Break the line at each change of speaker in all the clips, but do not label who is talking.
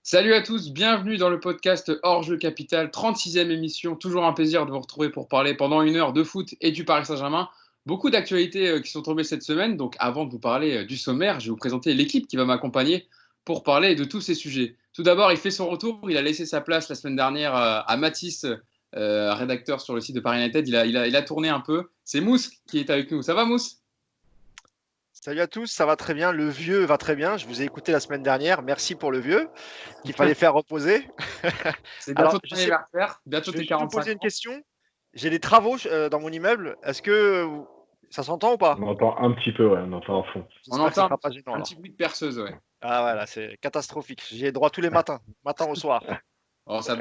Salut à tous, bienvenue dans le podcast Hors-jeu Capital, 36e émission. Toujours un plaisir de vous retrouver pour parler pendant une heure de foot et du Paris Saint-Germain. Beaucoup d'actualités qui sont tombées cette semaine. Donc avant de vous parler du sommaire, je vais vous présenter l'équipe qui va m'accompagner pour parler de tous ces sujets. Tout d'abord, il fait son retour. Il a laissé sa place la semaine dernière à Mathis, rédacteur sur le site de Paris United. Il a tourné un peu. C'est Mousse qui est avec nous. Ça va, Mousse?
Salut à tous, ça va très bien. Le vieux va très bien. Je vous ai écouté la semaine dernière. Merci pour le vieux qu'il fallait faire reposer.
C'est bientôt
Alors,
ton anniversaire, bientôt
je vais
tes
juste vous
45
poser une
ans.
question. J'ai des travaux dans mon immeuble. Est-ce que ça s'entend ou pas?
On entend un petit peu, ouais, on entend en fond.
On
J'espère que ça
entend
sera pas gênant
un petit
alors.
bruit de perceuse, ouais.
Ah voilà, c'est catastrophique. J'y ai droit tous les matins, matin au soir.
Oh, ça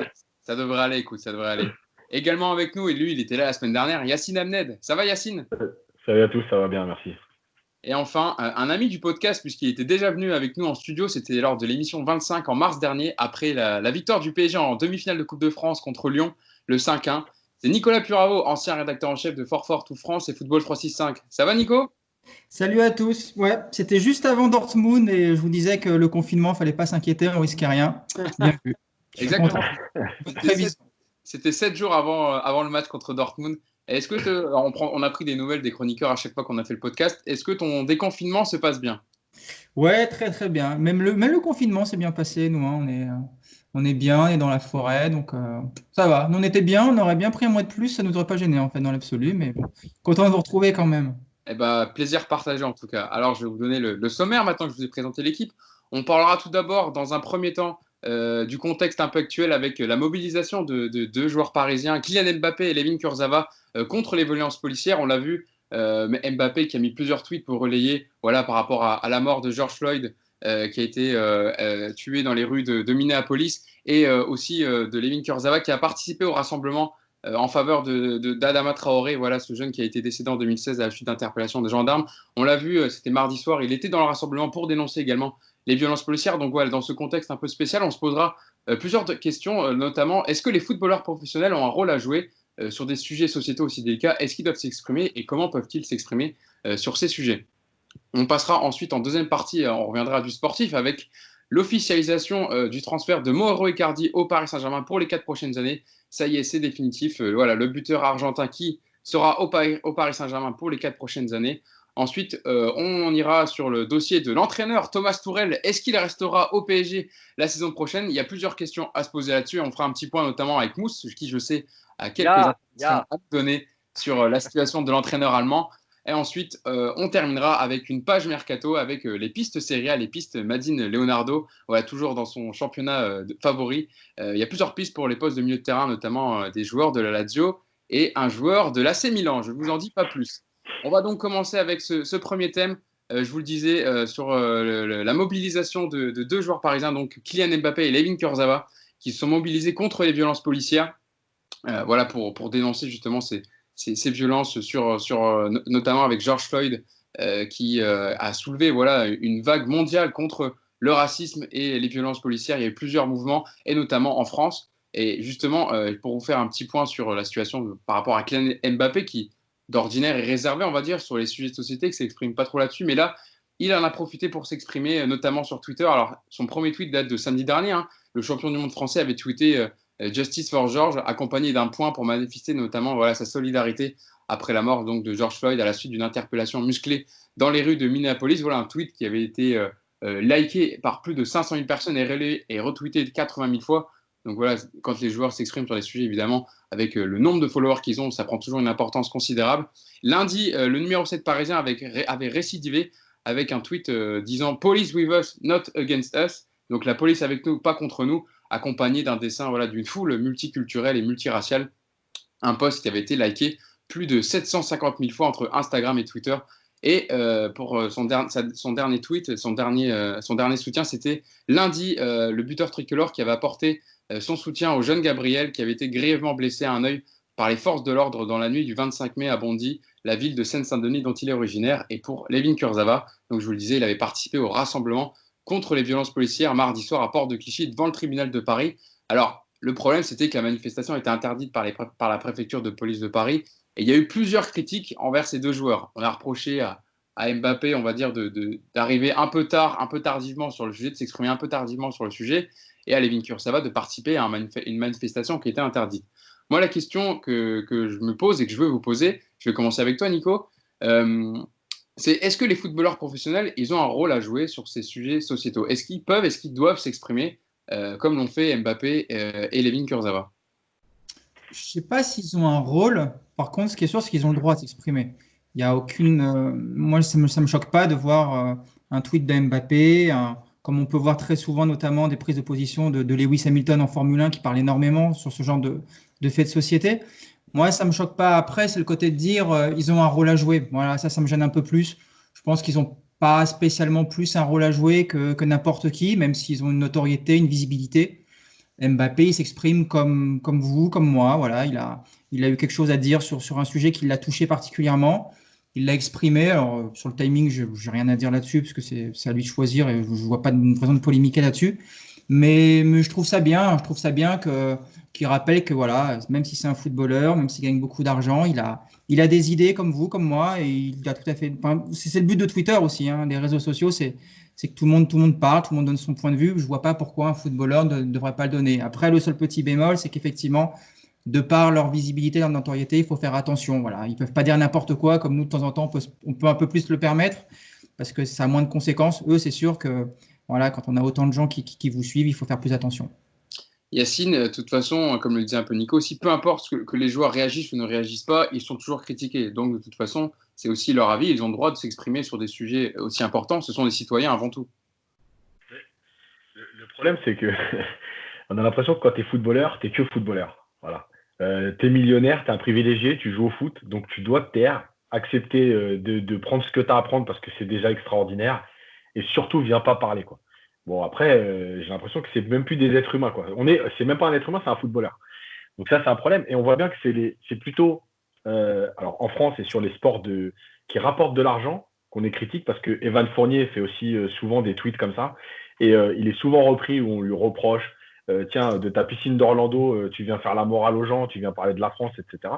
devrait aller, écoute, ça devrait aller. Également avec nous, et lui, il était là la semaine dernière, Yacine Amned. Ça va, Yacine?
Salut à tous, ça va bien, merci.
Et enfin, un ami du podcast, puisqu'il était déjà venu avec nous en studio, c'était lors de l'émission 25 en mars dernier, après la victoire du PSG en demi-finale de Coupe de France contre Lyon, le 5-1. C'est Nicolas Puravo, ancien rédacteur en chef de Fort Tout France et Football 365. Ça va, Nico?
Salut à tous. Ouais, c'était juste avant Dortmund et je vous disais que le confinement, fallait pas s'inquiéter, on risquait rien. Bien vu. Je suis content.
Exactement. C'était
Prévision.
c'était 7 jours avant le match contre Dortmund. Est-ce que on a pris des nouvelles des chroniqueurs à chaque fois qu'on a fait le podcast. Est-ce que ton déconfinement se passe bien?
Ouais, très très bien. Même le confinement s'est bien passé. Nous, hein, on est bien, on est dans la forêt, donc ça va. Nous, on était bien, on aurait bien pris un mois de plus, ça nous aurait pas gêné en fait dans l'absolu, mais bon, content de vous retrouver quand même.
Eh ben, plaisir partagé en tout cas. Alors, je vais vous donner le sommaire maintenant que je vous ai présenté l'équipe. On parlera tout d'abord, dans un premier temps, du contexte un peu actuel avec la mobilisation de deux joueurs parisiens, Kylian Mbappé et Layvin Kurzawa, contre les violences policières. On l'a vu, Mbappé qui a mis plusieurs tweets pour relayer voilà, par rapport à la mort de George Floyd, qui a été tué dans les rues de Minneapolis, et aussi de Layvin Kurzawa qui a participé au rassemblement en faveur d'Adama Traoré, voilà, ce jeune qui a été décédé en 2016 à la suite d'interpellation des gendarmes. On l'a vu, c'était mardi soir, il était dans le rassemblement pour dénoncer également les violences policières. Donc voilà, dans ce contexte un peu spécial, on se posera plusieurs questions, notamment, est-ce que les footballeurs professionnels ont un rôle à jouer sur des sujets sociétaux aussi délicats? Est-ce qu'ils doivent s'exprimer et comment peuvent-ils s'exprimer sur ces sujets? On passera ensuite en deuxième partie, on reviendra du sportif avec l'officialisation du transfert de Mauro Icardi au Paris Saint-Germain pour les 4 prochaines années. Ça y est, c'est définitif. Voilà, le buteur argentin qui sera au Paris Saint-Germain pour les 4 prochaines années. Ensuite, on ira sur le dossier de l'entraîneur Thomas Tuchel. Est-ce qu'il restera au PSG la saison prochaine? Il y a plusieurs questions à se poser là-dessus. On fera un petit point notamment avec Mousse, qui je sais a quelques informations à donner sur la situation de l'entraîneur allemand. Et ensuite, on terminera avec une page mercato avec les pistes Serie A, les pistes Madine Leonardo, voilà, toujours dans son championnat favori. Il y a plusieurs pistes pour les postes de milieu de terrain, notamment des joueurs de la Lazio et un joueur de l'AC Milan. Je ne vous en dis pas plus. On va donc commencer avec ce premier thème. Je vous le disais, sur la mobilisation de deux joueurs parisiens, donc Kylian Mbappé et Layvin Kurzawa, qui se sont mobilisés contre les violences policières, voilà, pour dénoncer justement ces violences notamment avec George Floyd, qui a soulevé voilà, une vague mondiale contre le racisme et les violences policières. Il y a eu plusieurs mouvements, et notamment en France. Et justement, pour vous faire un petit point sur la situation par rapport à Kylian Mbappé, qui d'ordinaire est réservé, on va dire, sur les sujets de société, qui ne s'exprime pas trop là-dessus, mais là, il en a profité pour s'exprimer, notamment sur Twitter. Alors, son premier tweet date de samedi dernier, hein. Le champion du monde français avait tweeté Justice for George, accompagné d'un point pour manifester notamment voilà, sa solidarité après la mort donc, de George Floyd à la suite d'une interpellation musclée dans les rues de Minneapolis. Voilà un tweet qui avait été liké par plus de 500 000 personnes et retweeté 80 000 fois. Donc voilà, quand les joueurs s'expriment sur les sujets, évidemment, avec le nombre de followers qu'ils ont, ça prend toujours une importance considérable. Lundi, le numéro 7 parisien avait récidivé avec un tweet disant Police with us, not against us. Donc la police avec nous, pas contre nous, accompagné d'un dessin voilà, d'une foule multiculturelle et multiraciale. Un post qui avait été liké plus de 750 000 fois entre Instagram et Twitter. Et pour son dernier tweet, son dernier soutien, c'était lundi, le buteur tricolore qui avait apporté son soutien au jeune Gabriel qui avait été grièvement blessé à un œil par les forces de l'ordre dans la nuit du 25 mai à Bondy, la ville de Seine-Saint-Denis dont il est originaire. Et pour Layvin Kurzawa, donc je vous le disais, il avait participé au rassemblement contre les violences policières mardi soir à Porte de Clichy devant le tribunal de Paris. Alors, le problème, c'était que la manifestation était interdite par la préfecture de police de Paris. Et il y a eu plusieurs critiques envers ces deux joueurs. On a reproché à à Mbappé, on va dire, d'arriver un peu tard, un peu tardivement sur le sujet, de s'exprimer un peu tardivement sur le sujet, et à Layvin Kurzawa de participer à une manifestation qui était interdite. Moi, la question que je me pose et que je veux vous poser, je vais commencer avec toi, Nico. C'est est-ce que les footballeurs professionnels, ils ont un rôle à jouer sur ces sujets sociétaux? Est-ce qu'ils doivent s'exprimer comme l'ont fait Mbappé et Layvin Kurzawa?
Je ne sais pas s'ils ont un rôle. Par contre, ce qui est sûr, c'est qu'ils ont le droit de s'exprimer. Il y a aucune. Moi, ça me choque pas de voir un tweet d'Mbappé, comme on peut voir très souvent, notamment des prises de position de Lewis Hamilton en Formule 1 qui parle énormément sur ce genre de faits de société. Moi, ça me choque pas. Après, c'est le côté de dire ils ont un rôle à jouer. Voilà, ça me gêne un peu plus. Je pense qu'ils n'ont pas spécialement plus un rôle à jouer que n'importe qui, même s'ils ont une notoriété, une visibilité. Mbappé, il s'exprime comme vous, comme moi. Voilà, il a eu quelque chose à dire sur un sujet qui l'a touché particulièrement. Il l'a exprimé. Alors, sur le timing, je n'ai rien à dire là-dessus, parce que c'est à lui de choisir et je ne vois pas de raison de polémiquer là-dessus. Mais je trouve ça bien. Je trouve ça bien qu'il rappelle que, voilà, même si c'est un footballeur, même s'il gagne beaucoup d'argent, il a des idées comme vous, comme moi, et il a tout à fait. Enfin, c'est le but de Twitter aussi, hein, des réseaux sociaux, c'est que tout le monde parle, tout le monde donne son point de vue. Je ne vois pas pourquoi un footballeur ne devrait pas le donner. Après, le seul petit bémol, c'est qu'effectivement, de par leur visibilité, leur notoriété, il faut faire attention. Voilà. Ils ne peuvent pas dire n'importe quoi, comme nous, de temps en temps, on peut un peu plus le permettre, parce que ça a moins de conséquences. Eux, c'est sûr que voilà, quand on a autant de gens qui vous suivent, il faut faire plus attention.
Yacine, de toute façon, comme le disait un peu Nico, aussi peu importe que les joueurs réagissent ou ne réagissent pas, ils sont toujours critiqués. Donc, de toute façon, c'est aussi leur avis. Ils ont le droit de s'exprimer sur des sujets aussi importants. Ce sont des citoyens avant tout.
Le problème, c'est que on a l'impression que quand tu es footballeur, tu que footballeur. Voilà. Tu es millionnaire, tu es un privilégié, tu joues au foot, donc tu dois te taire, accepter de prendre ce que tu as à prendre parce que c'est déjà extraordinaire, et surtout, viens pas parler, quoi. Bon, après, j'ai l'impression que c'est même plus des êtres humains, quoi. C'est même pas un être humain, c'est un footballeur. Donc ça, c'est un problème. Et on voit bien que c'est plutôt, alors en France et sur les sports qui rapportent de l'argent qu'on est critique parce que Evan Fournier fait aussi souvent des tweets comme ça. Et il est souvent repris où on lui reproche, tiens, de ta piscine d'Orlando, tu viens faire la morale aux gens, tu viens parler de la France, etc.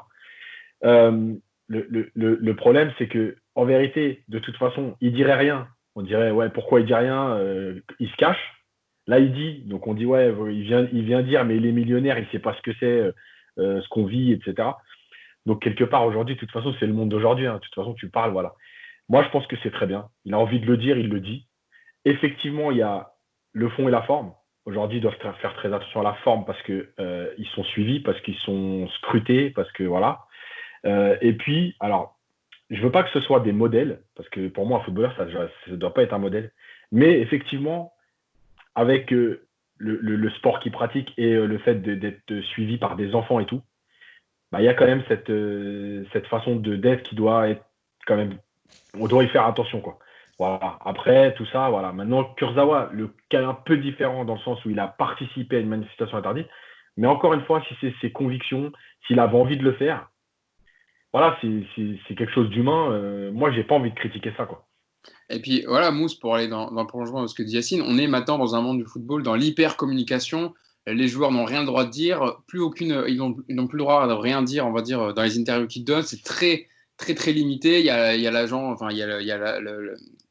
Le problème, c'est que en vérité, de toute façon, il dirait rien. On dirait, ouais, pourquoi il dit rien? Il se cache. Là, il dit, donc on dit, ouais, il vient dire, mais il est millionnaire, il sait pas ce que c'est, ce qu'on vit, etc. Donc, quelque part, aujourd'hui, de toute façon, c'est le monde d'aujourd'hui, hein. De toute façon, tu parles, voilà. Moi, je pense que c'est très bien. Il a envie de le dire, il le dit. Effectivement, il y a le fond et la forme. Aujourd'hui, ils doivent faire très attention à la forme parce que ils sont suivis, parce qu'ils sont scrutés, parce que voilà. Et puis, alors, je veux pas que ce soit des modèles, parce que pour moi, un footballeur, ça ne doit pas être un modèle. Mais effectivement, avec le sport qu'ils pratiquent et le fait d'être suivi par des enfants et tout, bah, il y a quand même cette façon d'être qui doit être quand même. On doit y faire attention, quoi. Voilà. Après, tout ça, voilà. Maintenant, Kurzawa, le cas est un peu différent dans le sens où il a participé à une manifestation interdite. Mais encore une fois, si c'est ses convictions, s'il avait envie de le faire, voilà, c'est quelque chose d'humain. Moi, j'ai pas envie de critiquer ça, quoi.
Et puis voilà, Mousse, pour aller dans le prolongement de ce que dit Yacine, on est maintenant dans un monde du football, dans l'hyper-communication. Les joueurs n'ont rien le droit de dire, ils n'ont plus le droit de rien dire, on va dire, dans les interviews qu'ils donnent. C'est très, très, très limité. Il y a l'agent, enfin, il y a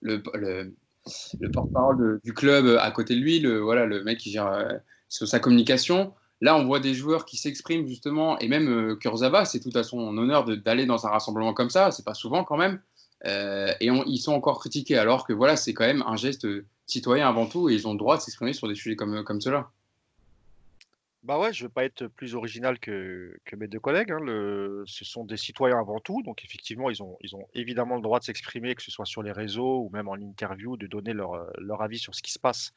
le porte-parole du club à côté de lui, voilà, le mec qui gère sur sa communication. Là, on voit des joueurs qui s'expriment justement, et même Kurzawa, c'est tout à son honneur d'aller dans un rassemblement comme ça. C'est pas souvent quand même. Ils sont encore critiqués alors que voilà, c'est quand même un geste citoyen avant tout et ils ont le droit de s'exprimer sur des sujets comme cela.
Bah ouais, je ne vais pas être plus original que mes deux collègues, hein. Ce sont des citoyens avant tout, donc effectivement, ils ont évidemment le droit de s'exprimer, que ce soit sur les réseaux ou même en interview, de donner leur avis sur ce qui se passe.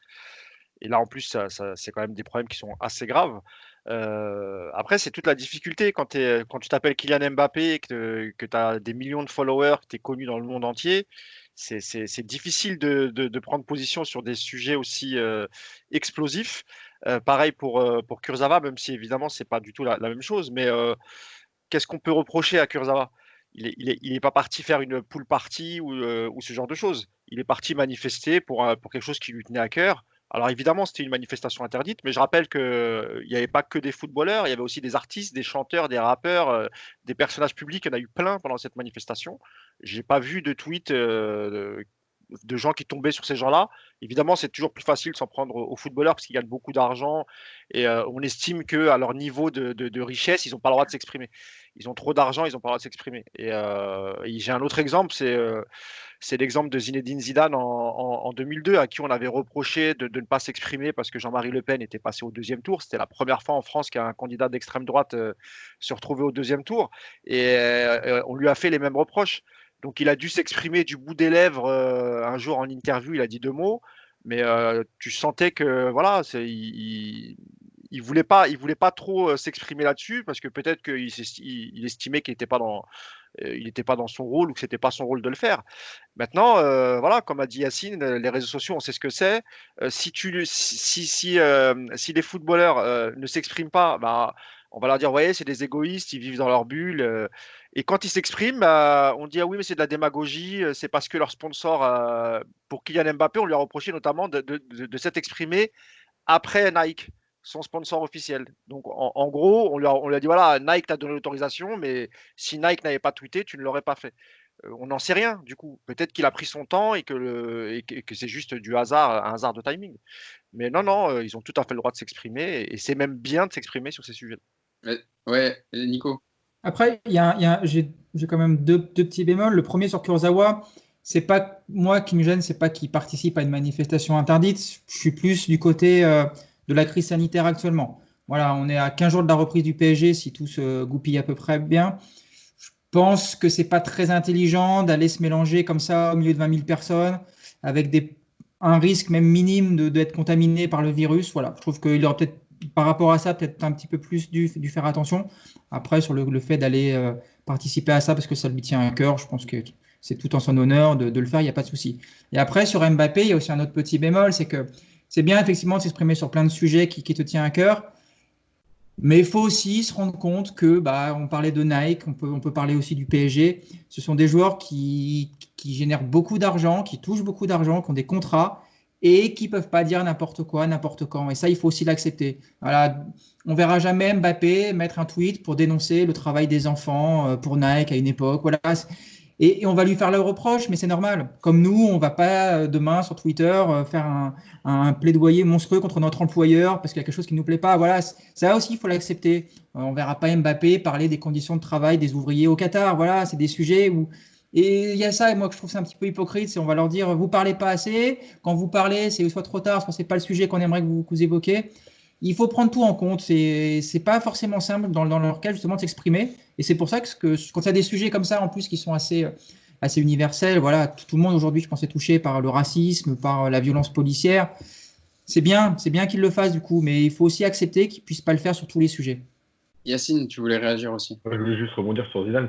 Et là, en plus, c'est quand même des problèmes qui sont assez graves. Après, c'est toute la difficulté quand tu t'appelles Kylian Mbappé, que tu as des millions de followers, que tu es connu dans le monde entier. C'est difficile de prendre position sur des sujets aussi explosifs. Pareil pour Kurzawa, même si évidemment, c'est pas du tout la même chose. Mais qu'est-ce qu'on peut reprocher à Kurzawa? Il est pas parti faire une pool party ou ce genre de choses. Il est parti manifester pour quelque chose qui lui tenait à cœur. Alors évidemment, c'était une manifestation interdite, mais je rappelle qu'il n'y avait pas que des footballeurs, il y avait aussi des artistes, des chanteurs, des rappeurs, des personnages publics. Il y en a eu plein pendant cette manifestation. J'ai pas vu de tweets de gens qui tombaient sur ces gens-là. Évidemment, c'est toujours plus facile de s'en prendre aux footballeurs parce qu'ils gagnent beaucoup d'argent et on estime qu'à leur niveau de richesse, ils n'ont pas le droit de s'exprimer. Ils ont trop d'argent, ils n'ont pas le droit de s'exprimer. Et j'ai un autre exemple, c'est l'exemple de Zinedine Zidane en 2002, à qui on avait reproché de ne pas s'exprimer parce que Jean-Marie Le Pen était passé au deuxième tour. C'était la première fois en France qu'un candidat d'extrême droite se retrouvait au deuxième tour. Et on lui a fait les mêmes reproches. Donc il a dû s'exprimer du bout des lèvres un jour en interview, il a dit 2 mots, mais tu sentais que voilà, il voulait pas trop s'exprimer là-dessus parce que peut-être qu'il estimait qu'il n'était pas dans son rôle ou que c'était pas son rôle de le faire. Maintenant, voilà, comme a dit Yacine, les réseaux sociaux, on sait ce que c'est. Si les footballeurs ne s'expriment pas, bah, on va leur dire, ouais, c'est des égoïstes, ils vivent dans leur bulle. Et quand ils s'expriment, bah, on dit, ah oui, mais c'est de la démagogie, c'est parce que leur sponsor, pour Kylian Mbappé, on lui a reproché notamment de s'être exprimé après Nike, son sponsor officiel. Donc, en gros, on lui a dit, voilà, Nike t'a donné l'autorisation, mais si Nike n'avait pas tweeté, tu ne l'aurais pas fait. On n'en sait rien, du coup. Peut-être qu'il a pris son temps et que c'est juste du hasard, un hasard de timing. Mais non, non, ils ont tout à fait le droit de s'exprimer et c'est même bien de s'exprimer sur ces sujets.
Ouais, Nico.
Après, j'ai quand même deux petits bémols. Le premier sur Kurzawa, c'est pas moi qui me gêne, c'est pas qu'il participe à une manifestation interdite. Je suis plus du côté de la crise sanitaire actuellement. Voilà, on est à 15 jours de la reprise du PSG, si tout se goupille à peu près bien. Je pense que c'est pas très intelligent d'aller se mélanger comme ça au milieu de 20 000 personnes, avec un risque même minime d'être contaminé par le virus. Voilà, je trouve qu'il aurait peut-être, par rapport à ça, peut-être un petit peu plus dû faire attention. Après, sur le fait d'aller participer à ça parce que ça lui tient à cœur, je pense que c'est tout en son honneur de le faire, il n'y a pas de souci. Et après, sur Mbappé, il y a aussi un autre petit bémol, c'est que c'est bien effectivement de s'exprimer sur plein de sujets qui te tiennent à cœur, mais il faut aussi se rendre compte que, on parlait de Nike, on peut parler aussi du PSG, ce sont des joueurs qui génèrent beaucoup d'argent, qui touchent beaucoup d'argent, qui ont des contrats, et qui ne peuvent pas dire n'importe quoi, n'importe quand. Et ça, il faut aussi l'accepter. Voilà. On ne verra jamais Mbappé mettre un tweet pour dénoncer le travail des enfants pour Nike à une époque. Voilà. Et on va lui faire le reproche, mais c'est normal. Comme nous, on ne va pas demain sur Twitter faire un plaidoyer monstrueux contre notre employeur parce qu'il y a quelque chose qui ne nous plaît pas. Voilà, ça aussi, il faut l'accepter. On ne verra pas Mbappé parler des conditions de travail des ouvriers au Qatar. Voilà, c'est des sujets où... Et il y a ça, et moi je trouve ça un petit peu hypocrite, c'est on va leur dire vous parlez pas assez, quand vous parlez c'est soit trop tard, soit c'est pas le sujet qu'on aimerait que vous évoquiez. Il faut prendre tout en compte, c'est pas forcément simple dans leur cas justement de s'exprimer, et c'est pour ça que quand il y a des sujets comme ça en plus qui sont assez universels, voilà, tout le monde aujourd'hui je pense est touché par le racisme, par la violence policière, c'est bien qu'ils le fassent du coup, mais il faut aussi accepter qu'ils puissent pas le faire sur tous les sujets.
Yacine, tu voulais réagir aussi?
Je voulais juste rebondir sur Zidane,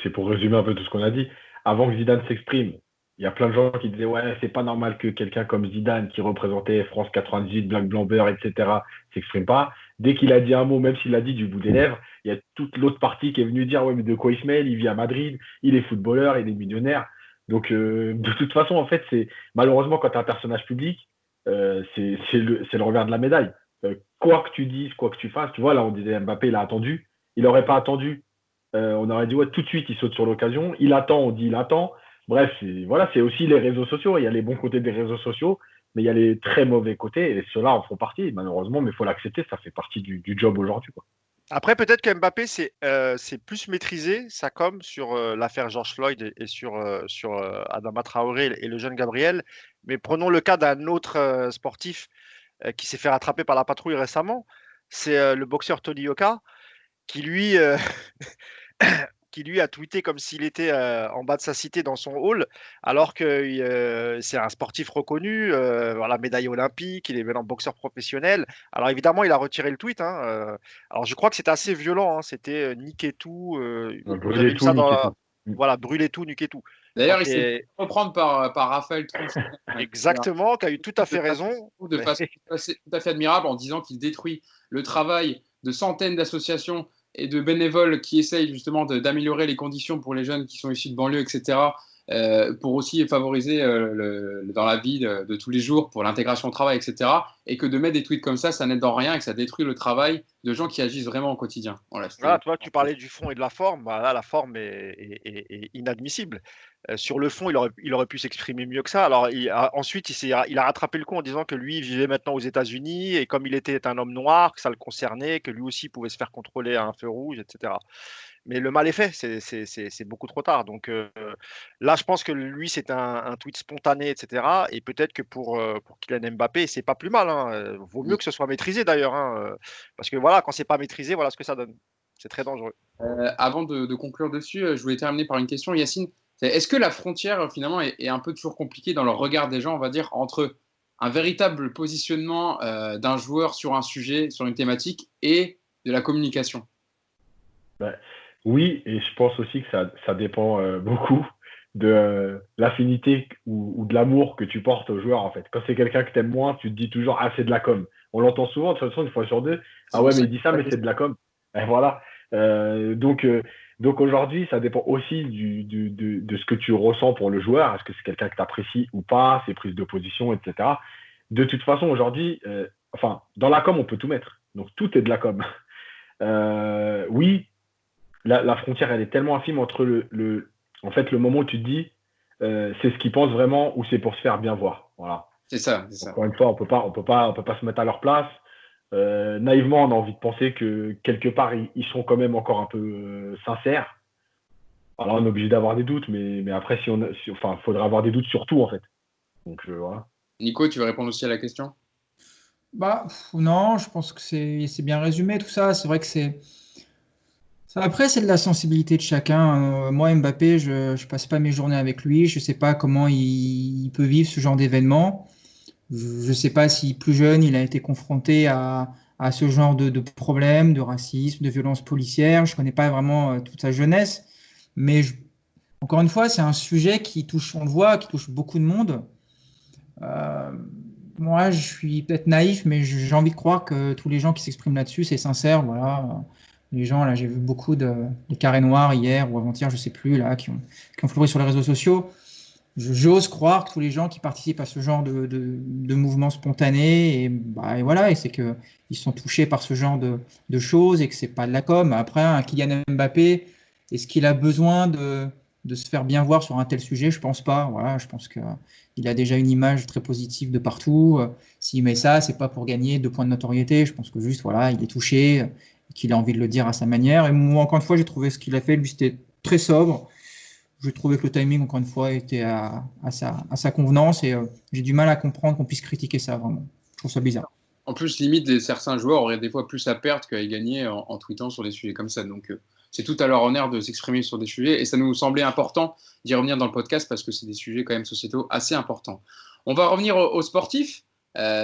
c'est pour résumer un peu tout ce qu'on a dit. Avant que Zidane s'exprime, il y a plein de gens qui disaient ouais, c'est pas normal que quelqu'un comme Zidane, qui représentait France 98, Black Blamber, etc., s'exprime pas. Dès qu'il a dit un mot, même s'il l'a dit du bout des lèvres, il y a toute l'autre partie qui est venue dire ouais, mais de quoi il se mêle? Il vit à Madrid, il est footballeur, il est millionnaire. Donc de toute façon, en fait, c'est malheureusement quand tu es un personnage public, c'est le revers de la médaille. Quoi que tu dises, quoi que tu fasses, tu vois, là on disait Mbappé, il a attendu. Il n'aurait pas attendu. On aurait dit ouais, tout de suite, il saute sur l'occasion. Il attend, on dit il attend. Bref, voilà, c'est aussi les réseaux sociaux. Il y a les bons côtés des réseaux sociaux, mais il y a les très mauvais côtés. Et ceux-là en font partie, malheureusement, mais il faut l'accepter. Ça fait partie du job aujourd'hui, quoi.
Après, peut-être que Mbappé, c'est plus maîtrisé, sa com, sur l'affaire George Floyd et sur Adama Traoré et le jeune Gabriel. Mais prenons le cas d'un autre sportif qui s'est fait rattraper par la patrouille récemment. C'est le boxeur Tony Yoka, qui lui, qui lui a tweeté comme s'il était en bas de sa cité dans son hall, alors que c'est un sportif reconnu, voilà, médaille olympique, il est maintenant boxeur professionnel. Alors évidemment, il a retiré le tweet. Alors je crois que c'était assez violent, c'était niquer tout. Vous avez vu ça dans voilà, brûler tout, niquer tout.
D'ailleurs, il s'est fait reprendre par Raphaël Tronche.
Exactement, qui a eu tout à fait raison.
De façon tout à fait admirable en disant qu'il détruit le travail de centaines d'associations et de bénévoles qui essayent justement d'améliorer les conditions pour les jeunes qui sont issus de banlieue, etc. pour aussi favoriser dans la vie de tous les jours, pour l'intégration au travail, etc. Et que de mettre des tweets comme ça n'aide en rien et que ça détruit le travail de gens qui agissent vraiment au quotidien. Voilà,
Voilà, tu vois, tu parlais du fond et de la forme. Bah, là, la forme est inadmissible. Sur le fond, il aurait pu s'exprimer mieux que ça. Alors, ensuite, il a rattrapé le coup en disant que lui, il vivait maintenant aux États-Unis et comme il était un homme noir, que ça le concernait, que lui aussi pouvait se faire contrôler à un feu rouge, etc. Mais le mal est fait, c'est beaucoup trop tard. Donc là, je pense que lui, c'est un tweet spontané, etc. Et peut-être que pour Kylian Mbappé, c'est pas plus mal, hein. Vaut mieux que ce soit maîtrisé d'ailleurs, hein, parce que voilà, quand c'est pas maîtrisé, voilà ce que ça donne. C'est très dangereux.
Avant de conclure dessus, je voulais terminer par une question, Yacine. Est-ce que la frontière, finalement, est un peu toujours compliquée dans le regard des gens, on va dire, entre un véritable positionnement d'un joueur sur un sujet, sur une thématique, et de la communication?
Ben, oui, et je pense aussi que ça dépend beaucoup de l'affinité ou de l'amour que tu portes au joueur, en fait. Quand c'est quelqu'un que tu aimes moins, tu te dis toujours, ah, c'est de la com. On l'entend souvent, de toute façon, une fois sur deux.
C'est
Ah
pour
ouais, mais
ça
il dit ça, mais c'est de la com. Et voilà. Donc aujourd'hui, ça dépend aussi de ce que tu ressens pour le joueur. Est-ce que c'est quelqu'un que tu apprécies ou pas, ses prises de position, etc. De toute façon, aujourd'hui, enfin, dans la com, on peut tout mettre. Donc tout est de la com. Oui, la frontière, elle est tellement infime entre en fait, le moment où tu te dis, c'est ce qu'ils pensent vraiment ou c'est pour se faire bien voir. Voilà.
c'est ça, c'est ça.
Encore une fois, on peut pas se mettre à leur place. Naïvement, on a envie de penser que quelque part, ils sont quand même encore un peu sincères. Alors, on est obligé d'avoir des doutes, mais après, enfin, faudrait avoir des doutes sur tout, en fait. Donc, voilà.
Nico, tu veux répondre aussi à la question?
Bah, non, je pense que c'est bien résumé tout ça. C'est vrai que après, c'est de la sensibilité de chacun. Moi, Mbappé, je passe pas mes journées avec lui. Je sais pas comment il peut vivre ce genre d'événement. Je ne sais pas si plus jeune, il a été confronté à ce genre de problèmes, de racisme, de violences policières. Je connais pas vraiment toute sa jeunesse. Mais encore une fois, c'est un sujet qui touche, on le voit, qui touche beaucoup de monde. Euh, Moi, je suis peut-être naïf, mais j'ai envie de croire que tous les gens qui s'expriment là-dessus, c'est sincère. Voilà. Les gens, là, j'ai vu beaucoup de carrés noirs hier ou avant-hier, je sais plus, là, qui ont fleuri sur les réseaux sociaux. J'ose croire que tous les gens qui participent à ce genre de mouvement spontané, et voilà, et c'est que ils sont touchés par ce genre de choses et que c'est pas de la com. Après, un Kylian Mbappé, est-ce qu'il a besoin de se faire bien voir sur un tel sujet? Je pense pas. Voilà, je pense que il a déjà une image très positive de partout. S'il met ça, c'est pas pour gagner 2 points de notoriété. Je pense que juste, voilà, il est touché, qu'il a envie de le dire à sa manière. Et moi, encore une fois, j'ai trouvé ce qu'il a fait, lui, c'était très sobre. Je trouvais que le timing, encore une fois, était à sa convenance et j'ai du mal à comprendre qu'on puisse critiquer ça, vraiment. Je trouve ça bizarre.
En plus, limite, certains joueurs auraient des fois plus à perdre qu'à y gagner en tweetant sur des sujets comme ça. Donc, c'est tout à leur honneur de s'exprimer sur des sujets. Et ça nous semblait important d'y revenir dans le podcast parce que c'est des sujets quand même sociétaux assez importants. On va revenir aux sportifs.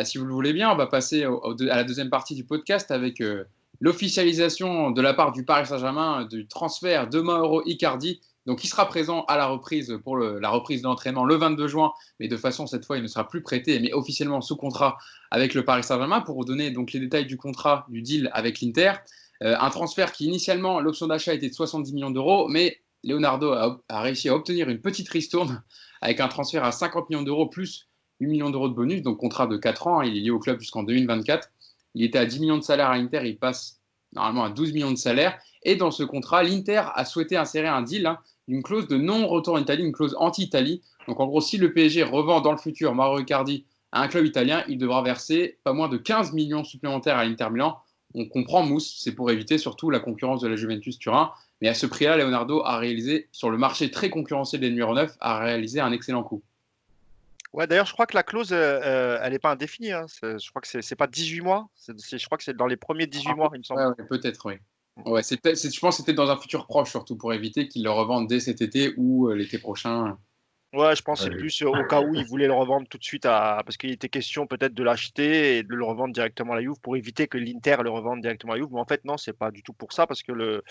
Si vous le voulez bien, on va passer à la deuxième partie du podcast avec l'officialisation de la part du Paris Saint-Germain du transfert de Mauro Icardi. Donc, il sera présent à la reprise pour la reprise de l'entraînement le 22 juin, mais de façon, cette fois, il ne sera plus prêté, mais officiellement sous contrat avec le Paris Saint-Germain. Pour vous donner donc les détails du contrat, du deal avec l'Inter, un transfert qui, initialement, l'option d'achat était de 70 millions d'euros, mais Leonardo a réussi à obtenir une petite ristourne avec un transfert à 50 millions d'euros plus 8 millions d'euros de bonus, donc contrat de 4 ans, il est lié au club jusqu'en 2024. Il était à 10 millions de salaire à l'Inter, il passe normalement à 12 millions de salaire. Et dans ce contrat, l'Inter a souhaité insérer un deal, une clause de non-retour en Italie, une clause anti-Italie. Donc en gros, si le PSG revend dans le futur Mauro Icardi à un club italien, il devra verser pas moins de 15 millions supplémentaires à l'Inter Milan. On comprend, Mousse, c'est pour éviter surtout la concurrence de la Juventus Turin. Mais à ce prix-là, Leonardo a réalisé, sur le marché très concurrentiel des numéros 9, a réalisé un excellent coup.
Ouais, d'ailleurs, je crois que la clause, elle n'est pas indéfinie, hein. Je crois que c'est pas 18 mois. Je crois que c'est dans les premiers 18 mois, il me semble.
Ouais, peut-être, oui. Ouais, je pense que c'était dans un futur proche, surtout pour éviter qu'ils le revendent dès cet été ou l'été prochain.
Ouais, je pense que c'est
Ouais,
plus au cas où il voulait le revendre tout de suite parce qu'il était question peut-être de l'acheter et de le revendre directement à la Juve pour éviter que l'Inter le revende directement à la Juve. Mais en fait, non, c'est pas du tout pour ça parce que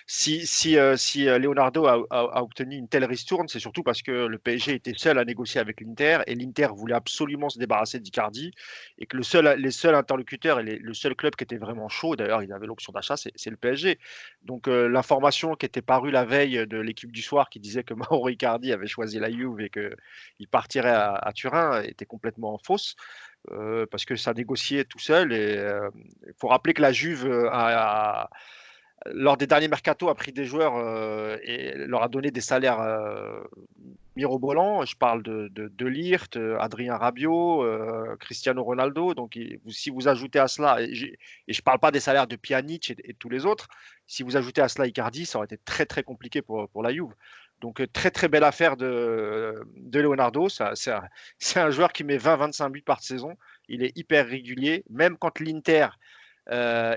si Leonardo a obtenu une telle ristourne, c'est surtout parce que le PSG était seul à négocier avec l'Inter et l'Inter voulait absolument se débarrasser d'Icardi et que les seuls interlocuteurs et le seul club qui était vraiment chaud, d'ailleurs, il avait l'option d'achat, c'est le PSG. Donc l'information qui était parue la veille de l'équipe du soir qui disait que Mauro Icardi avait choisi la Juve et qu'il partirait à Turin était complètement fausse parce que ça négociait tout seul. Et il faut rappeler que la Juve lors des derniers mercato a pris des joueurs et leur a donné des salaires mirobolants. Je parle de Ligt, Adrien Rabiot, Cristiano Ronaldo. Donc si vous ajoutez à cela, et je ne parle pas des salaires de Pjanic et tous les autres, si vous ajoutez à cela Icardi, ça aurait été très très compliqué pour la Juve. Donc très très belle affaire de Leonardo. C'est un joueur qui met 20-25 buts par saison. Il est hyper régulier. Même quand l'Inter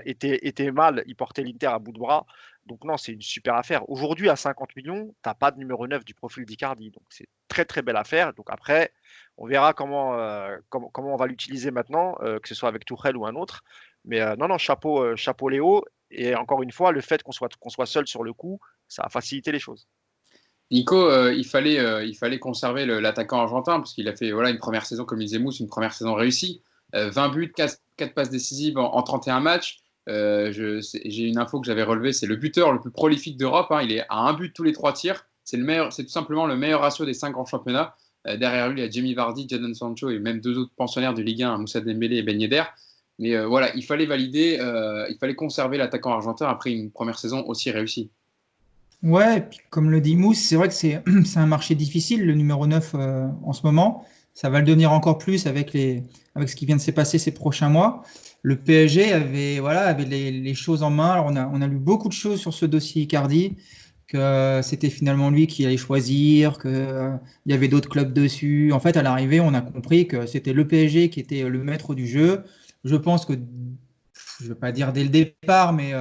était mal, il portait l'Inter à bout de bras. Donc non, c'est une super affaire. Aujourd'hui, à 50 millions, tu n'as pas de numéro 9 du profil d'Icardi. Donc c'est très très belle affaire. Donc après, on verra comment on va l'utiliser maintenant, que ce soit avec Tourelle ou un autre. Mais non, chapeau Léo. Et encore une fois, le fait qu'on soit seul sur le coup, ça a facilité les choses.
Nico, il fallait conserver l'attaquant argentin parce qu'il a fait une première saison, comme il disait Mousse, une première saison réussie. 20 buts, 4 passes décisives en 31 matchs. J'ai une info que j'avais relevée, c'est le buteur le plus prolifique d'Europe. Hein. Il est à un but tous les 3 tirs. C'est tout simplement le meilleur ratio des 5 grands championnats. Derrière lui, il y a Jamie Vardy, Jadon Sancho et même 2 autres pensionnaires de Ligue 1, Moussa Dembélé et Ben Yedder. Mais il fallait valider, il fallait conserver l'attaquant argentin après une première saison aussi réussie.
Ouais, et puis comme le dit Mousse, c'est vrai que c'est c'est un marché difficile, le numéro 9 en ce moment. Ça va le devenir encore plus avec ce qui vient de se passer ces prochains mois. Le PSG avait les choses en main. Alors on a lu beaucoup de choses sur ce dossier Icardi, que c'était finalement lui qui allait choisir, il y avait d'autres clubs dessus. En fait, à l'arrivée, on a compris que c'était le PSG qui était le maître du jeu. Je pense que, je ne veux pas dire dès le départ, mais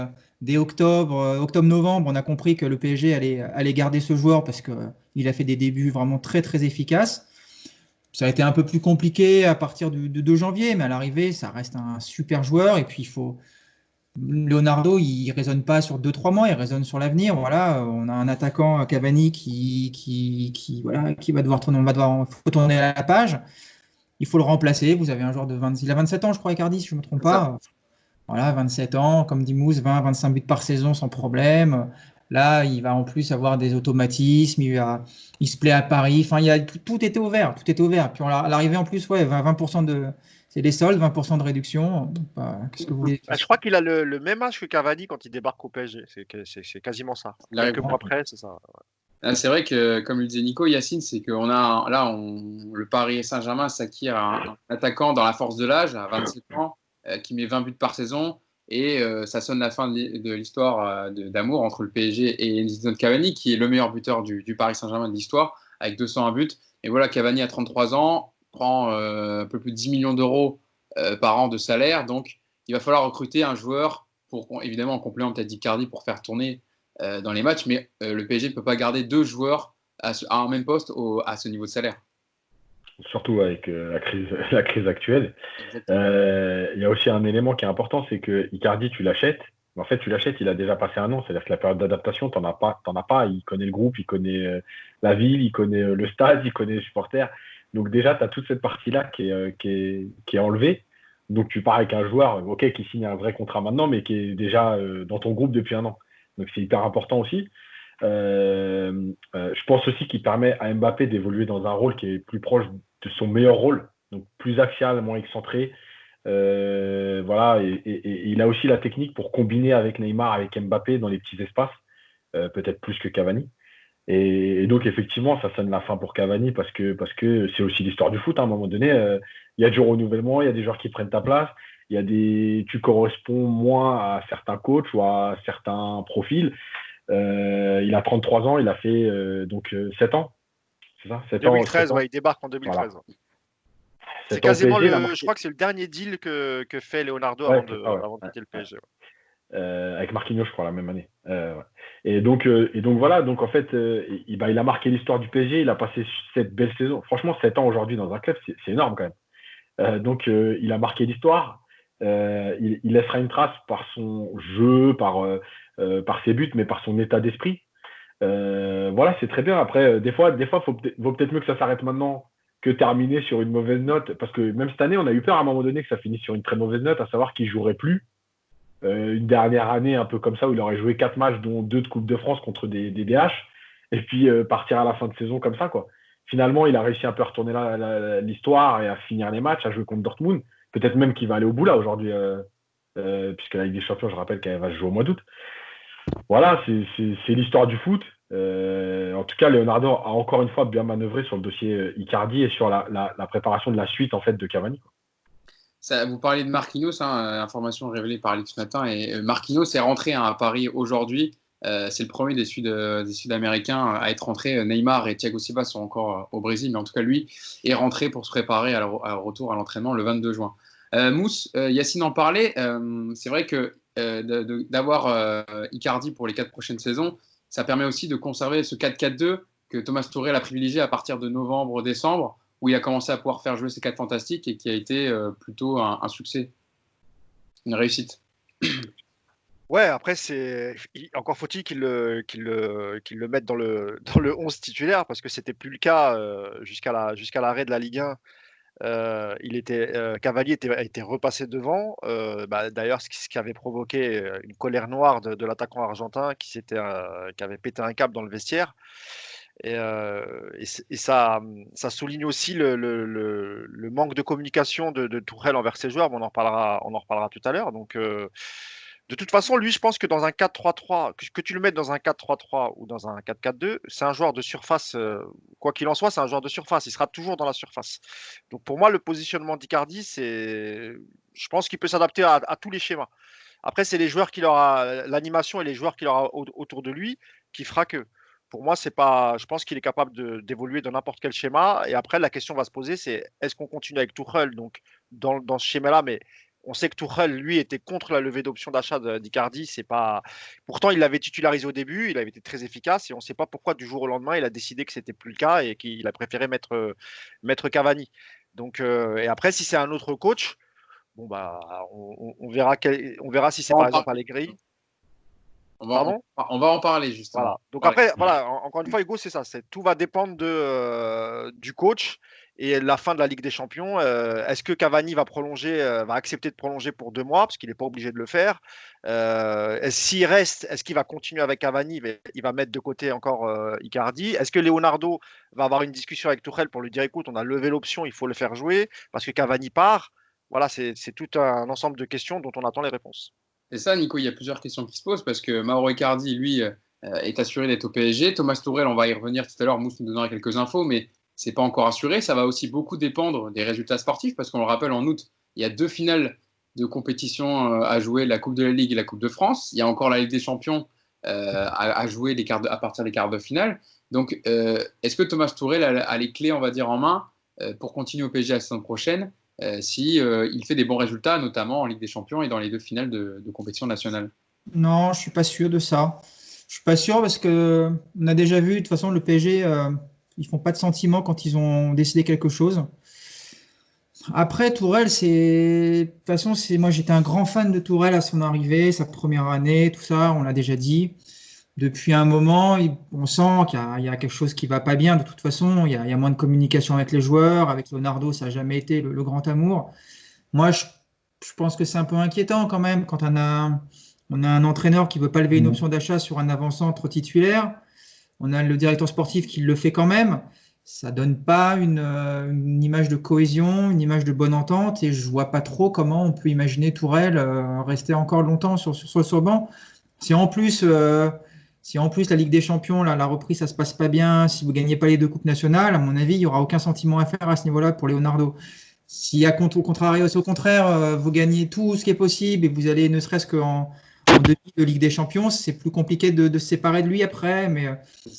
dès octobre-novembre, on a compris que le PSG allait garder ce joueur parce qu'il a fait des débuts vraiment très très efficaces. Ça a été un peu plus compliqué à partir du 2 janvier, mais à l'arrivée, ça reste un super joueur. Et puis, Leonardo, il ne raisonne pas sur 2-3 mois, il raisonne sur l'avenir. Voilà, on a un attaquant, Cavani, qui va devoir faut tourner à la page. Il faut le remplacer. Vous avez un joueur il a 27 ans, je crois, Icardi, si je ne me trompe pas. Voilà, 27 ans, comme dit Mousse, 20-25 buts par saison sans problème. Là, il va en plus avoir des automatismes, il se plaît à Paris. Enfin, tout était ouvert, tout était ouvert. Puis à l'arrivée en plus, 20% c'est les soldes, 20% de réduction. Donc, qu'est-ce que vous voulez?
Je crois qu'il a le même âge que Cavani quand il débarque au PSG. C'est quasiment ça. Quelques mois après, c'est ça.
C'est vrai que, comme le disait Nico, Yacine, c'est qu'on a le Paris Saint-Germain s'acquiert un attaquant dans la force de l'âge, à 27 ans, qui met 20 buts par saison. Et ça sonne la fin de l'histoire d'amour entre le PSG et Edinson Cavani, qui est le meilleur buteur du Paris Saint-Germain de l'histoire, avec 201 buts. Et voilà, Cavani a 33 ans, prend un peu plus de 10 millions d'euros par an de salaire. Donc, il va falloir recruter un joueur pour, évidemment, en complément peut-être d'Icardi pour faire tourner dans les matchs. Mais le PSG ne peut pas garder 2 joueurs à un même poste à ce niveau de salaire.
Surtout avec la crise actuelle. Il y a aussi un élément qui est important, c'est que Icardi, tu l'achètes. Mais en fait, tu l'achètes, il a déjà passé un an. C'est-à-dire que la période d'adaptation, t'en as pas. Il connaît le groupe, il connaît la ville, il connaît le stade, il connaît les supporters. Donc déjà, tu as toute cette partie-là qui est enlevée. Donc tu pars avec un joueur, ok, qui signe un vrai contrat maintenant, mais qui est déjà dans ton groupe depuis un an. Donc c'est hyper important aussi. Je pense aussi qu'il permet à Mbappé d'évoluer dans un rôle qui est plus proche de son meilleur rôle, donc plus axial, moins excentré. Voilà, et il a aussi la technique pour combiner avec Neymar, avec Mbappé dans les petits espaces, peut-être plus que Cavani. Et donc effectivement, ça sonne la fin pour Cavani parce que c'est aussi l'histoire du foot. Hein, à un moment donné, il y a du renouvellement, il y a des joueurs qui prennent ta place, tu corresponds moins à certains coachs ou à certains profils. Il a 33 ans, il a fait 7 ans. C'est ça
2013,
ans.
ouais, il débarque en 2013. Voilà. C'est
quasiment
je crois que c'est le dernier deal que fait Leonardo avant de quitter le PSG. Ouais.
avec Marquinhos, je crois, la même année. Ouais. Et donc voilà, donc en fait, il a marqué l'histoire du PSG, il a passé cette belle saison. Franchement, 7 ans aujourd'hui dans un club, c'est énorme quand même. Donc il a marqué l'histoire. Il laissera une trace par son jeu, par ses buts, mais par son état d'esprit. Voilà, c'est très bien. Après, des fois, vaut peut-être mieux que ça s'arrête maintenant que terminer sur une mauvaise note. Parce que même cette année, on a eu peur à un moment donné que ça finisse sur une très mauvaise note, à savoir qu'il ne jouerait plus. Une dernière année un peu comme ça, où il aurait joué 4 matchs, dont 2 de Coupe de France contre des DH, et puis partir à la fin de saison comme ça, quoi. Finalement, il a réussi un peu à retourner l'histoire et à finir les matchs, à jouer contre Dortmund. Peut-être même qu'il va aller au bout là aujourd'hui, puisque la Ligue des Champions, je rappelle qu'elle va se jouer au mois d'août. Voilà, c'est l'histoire du foot. En tout cas, Leonardo a encore une fois bien manœuvré sur le dossier Icardi et sur la préparation de la suite en fait de Cavani.
Ça, vous parlez de Marquinhos, information révélée par Alex ce matin, et Marquinhos est rentré à Paris aujourd'hui. C'est le premier des Sud-Américains à être rentré. Neymar et Thiago Silva sont encore au Brésil, mais en tout cas, lui est rentré pour se préparer à retour à l'entraînement le 22 juin. Mousse, Yacine en parlait. C'est vrai que d'avoir Icardi pour les 4 prochaines saisons, ça permet aussi de conserver ce 4-4-2 que Thomas Tuchel a privilégié à partir de novembre-décembre, où il a commencé à pouvoir faire jouer ses 4 fantastiques et qui a été plutôt un succès, une réussite.
Ouais, après, encore faut-il qu'il le mette dans le 11 titulaire, parce que c'était plus le cas jusqu'à l'arrêt de la Ligue 1. Cavani a été repassé devant. D'ailleurs, ce qui avait provoqué une colère noire de l'attaquant argentin qui avait pété un câble dans le vestiaire. Et ça souligne aussi le manque de communication de Tuchel envers ses joueurs. Mais on en reparlera tout à l'heure. Donc, de toute façon, lui, je pense que dans un 4-3-3, que tu le mettes dans un 4-3-3 ou dans un 4-4-2, c'est un joueur de surface. Quoi qu'il en soit, c'est un joueur de surface. Il sera toujours dans la surface. Donc, pour moi, le positionnement d'Icardi, je pense qu'il peut s'adapter à tous les schémas. Après, c'est l'animation et les joueurs qu'il aura autour de lui qui fera que. Pour moi, je pense qu'il est capable d'évoluer dans n'importe quel schéma. Et après, la question va se poser, c'est est-ce qu'on continue avec Tuchel donc dans ce schéma-là, mais on sait que Tuchel, lui, était contre la levée d'option d'achat d'Icardi. Pourtant, il l'avait titularisé au début, il avait été très efficace et on ne sait pas pourquoi du jour au lendemain, il a décidé que ce n'était plus le cas et qu'il a préféré mettre Cavani. Donc, et après, si c'est un autre coach, bon, on verra si c'est par exemple Allegri.
On va en parler justement.
Voilà. Donc après, encore une fois, Hugo, c'est ça. Tout va dépendre du coach et la fin de la Ligue des Champions. Est-ce que Cavani va accepter de prolonger pour 2 mois parce qu'il n'est pas obligé de le faire. S'il reste, est-ce qu'il va continuer avec Cavani? Il va mettre de côté encore Icardi. Est-ce que Leonardo va avoir une discussion avec Tuchel pour lui dire écoute, on a levé l'option, il faut le faire jouer parce que Cavani part. Voilà, c'est tout un ensemble de questions dont on attend les réponses.
C'est ça, Nico, il y a plusieurs questions qui se posent parce que Mauro Icardi, lui, est assuré d'être au PSG. Thomas Tuchel, on va y revenir tout à l'heure, Mousse nous donnera quelques infos, mais ce n'est pas encore assuré. Ça va aussi beaucoup dépendre des résultats sportifs parce qu'on le rappelle, en août, il y a 2 finales de compétition à jouer, la Coupe de la Ligue et la Coupe de France. Il y a encore la Ligue des Champions à jouer à partir des quarts de finale. Donc, est-ce que Thomas Tuchel a les clés, on va dire, en main pour continuer au PSG la saison prochaine il fait des bons résultats, notamment en Ligue des Champions et dans les 2 finales de compétition nationale?
Non, je ne suis pas sûr de ça. Je ne suis pas sûr parce qu'on a déjà vu, de toute façon, le PSG, ils ne font pas de sentiments quand ils ont décidé quelque chose. Après, Tourelle, de toute façon, moi j'étais un grand fan de Tourelle à son arrivée, sa première année, tout ça, on l'a déjà dit. Depuis un moment, on sent qu'il y a quelque chose qui ne va pas bien. De toute façon, il y a moins de communication avec les joueurs. Avec Leonardo, ça n'a jamais été le grand amour. Moi, je pense que c'est un peu inquiétant quand même quand on a un entraîneur qui ne veut pas lever une option d'achat sur un avant-centre titulaire. On a le directeur sportif qui le fait quand même. Ça ne donne pas une image de cohésion, une image de bonne entente. Et je ne vois pas trop comment on peut imaginer Tourelle rester encore longtemps sur le banc. Si en plus la Ligue des Champions, la reprise, ça ne se passe pas bien, si vous ne gagnez pas les 2 coupes nationales, à mon avis, il n'y aura aucun sentiment à faire à ce niveau-là pour Leonardo. Si au contraire, vous gagnez tout ce qui est possible et vous allez ne serait-ce qu'en demi de Ligue des Champions, c'est plus compliqué de se séparer de lui après. Mais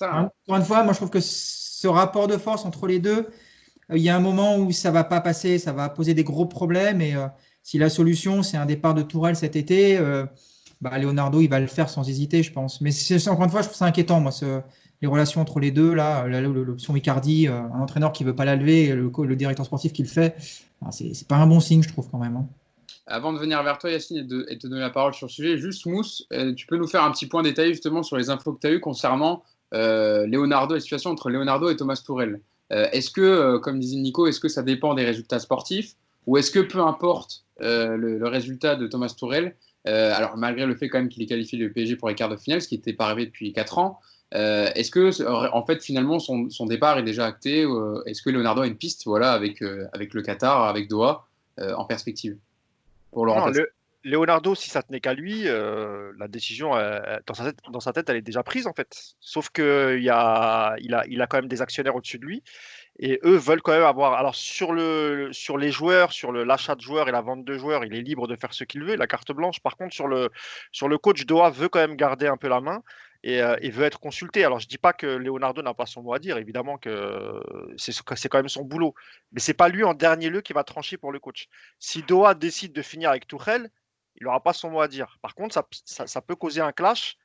encore une fois, moi je trouve que ce rapport de force entre les deux, il y a un moment où ça ne va pas passer, ça va poser des gros problèmes. Et si la solution, c'est un départ de Tourelle cet été, Leonardo, il va le faire sans hésiter, je pense. Mais encore une fois, je trouve ça inquiétant, moi, les relations entre les deux, là, l'option Icardi, un entraîneur qui ne veut pas la lever, et le directeur sportif qui le fait, c'est pas un bon signe, je trouve, quand même. Hein.
Avant de venir vers toi, Yacine, et de te donner la parole sur le sujet, juste Mousse, tu peux nous faire un petit point détaillé justement sur les infos que tu as eues concernant Leonardo, la situation entre Leonardo et Thomas Tuchel. Est-ce que, comme disait Nico, est-ce que ça dépend des résultats sportifs ou est-ce que peu importe le résultat de Thomas Tuchel, alors malgré le fait quand même qu'il ait qualifié le PSG pour les quarts de finale, ce qui n'était pas arrivé depuis 4 ans, est-ce que en fait finalement son départ est déjà acté est-ce que Leonardo a une piste voilà, avec le Qatar, avec Doha en perspective pour le
Non,
remplacer?
Leonardo, si ça tenait qu'à lui, la décision dans sa tête, elle est déjà prise en fait. Sauf qu'il a quand même des actionnaires au-dessus de lui et eux veulent quand même avoir. Alors sur les joueurs, sur l'achat de joueurs et la vente de joueurs, il est libre de faire ce qu'il veut, la carte blanche. Par contre, sur le coach, Doha veut quand même garder un peu la main et veut être consulté. Alors je dis pas que Leonardo n'a pas son mot à dire, évidemment que c'est quand même son boulot, mais c'est pas lui en dernier lieu qui va trancher pour le coach. Si Doha décide de finir avec Tuchel, il n'aura pas son mot à dire. Par contre, ça peut causer un clash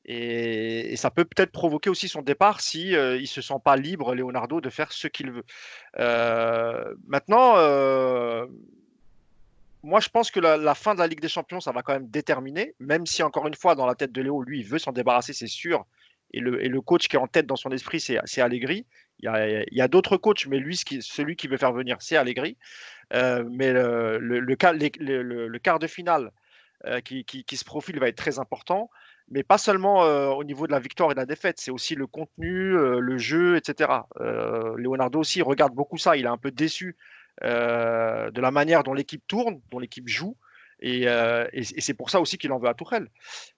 et ça peut peut-être provoquer aussi son départ si il se sent pas libre, Leonardo, de faire ce qu'il veut. Maintenant, moi, je pense que la fin de la Ligue des Champions, ça va quand même déterminer, même si, encore une fois, dans la tête de Léo, lui, il veut s'en débarrasser, c'est sûr. Et le coach qui est en tête dans son esprit, c'est Allegri. Il y a d'autres coachs, mais lui, celui qui veut faire venir, c'est Allegri. Mais le quart de finale qui se profile va être très important, mais pas seulement au niveau de la victoire et de la défaite, c'est aussi le contenu, le jeu, etc. Leonardo aussi regarde beaucoup ça, il est un peu déçu de la manière dont l'équipe tourne, dont l'équipe joue, et c'est pour ça aussi qu'il en veut à Tuchel.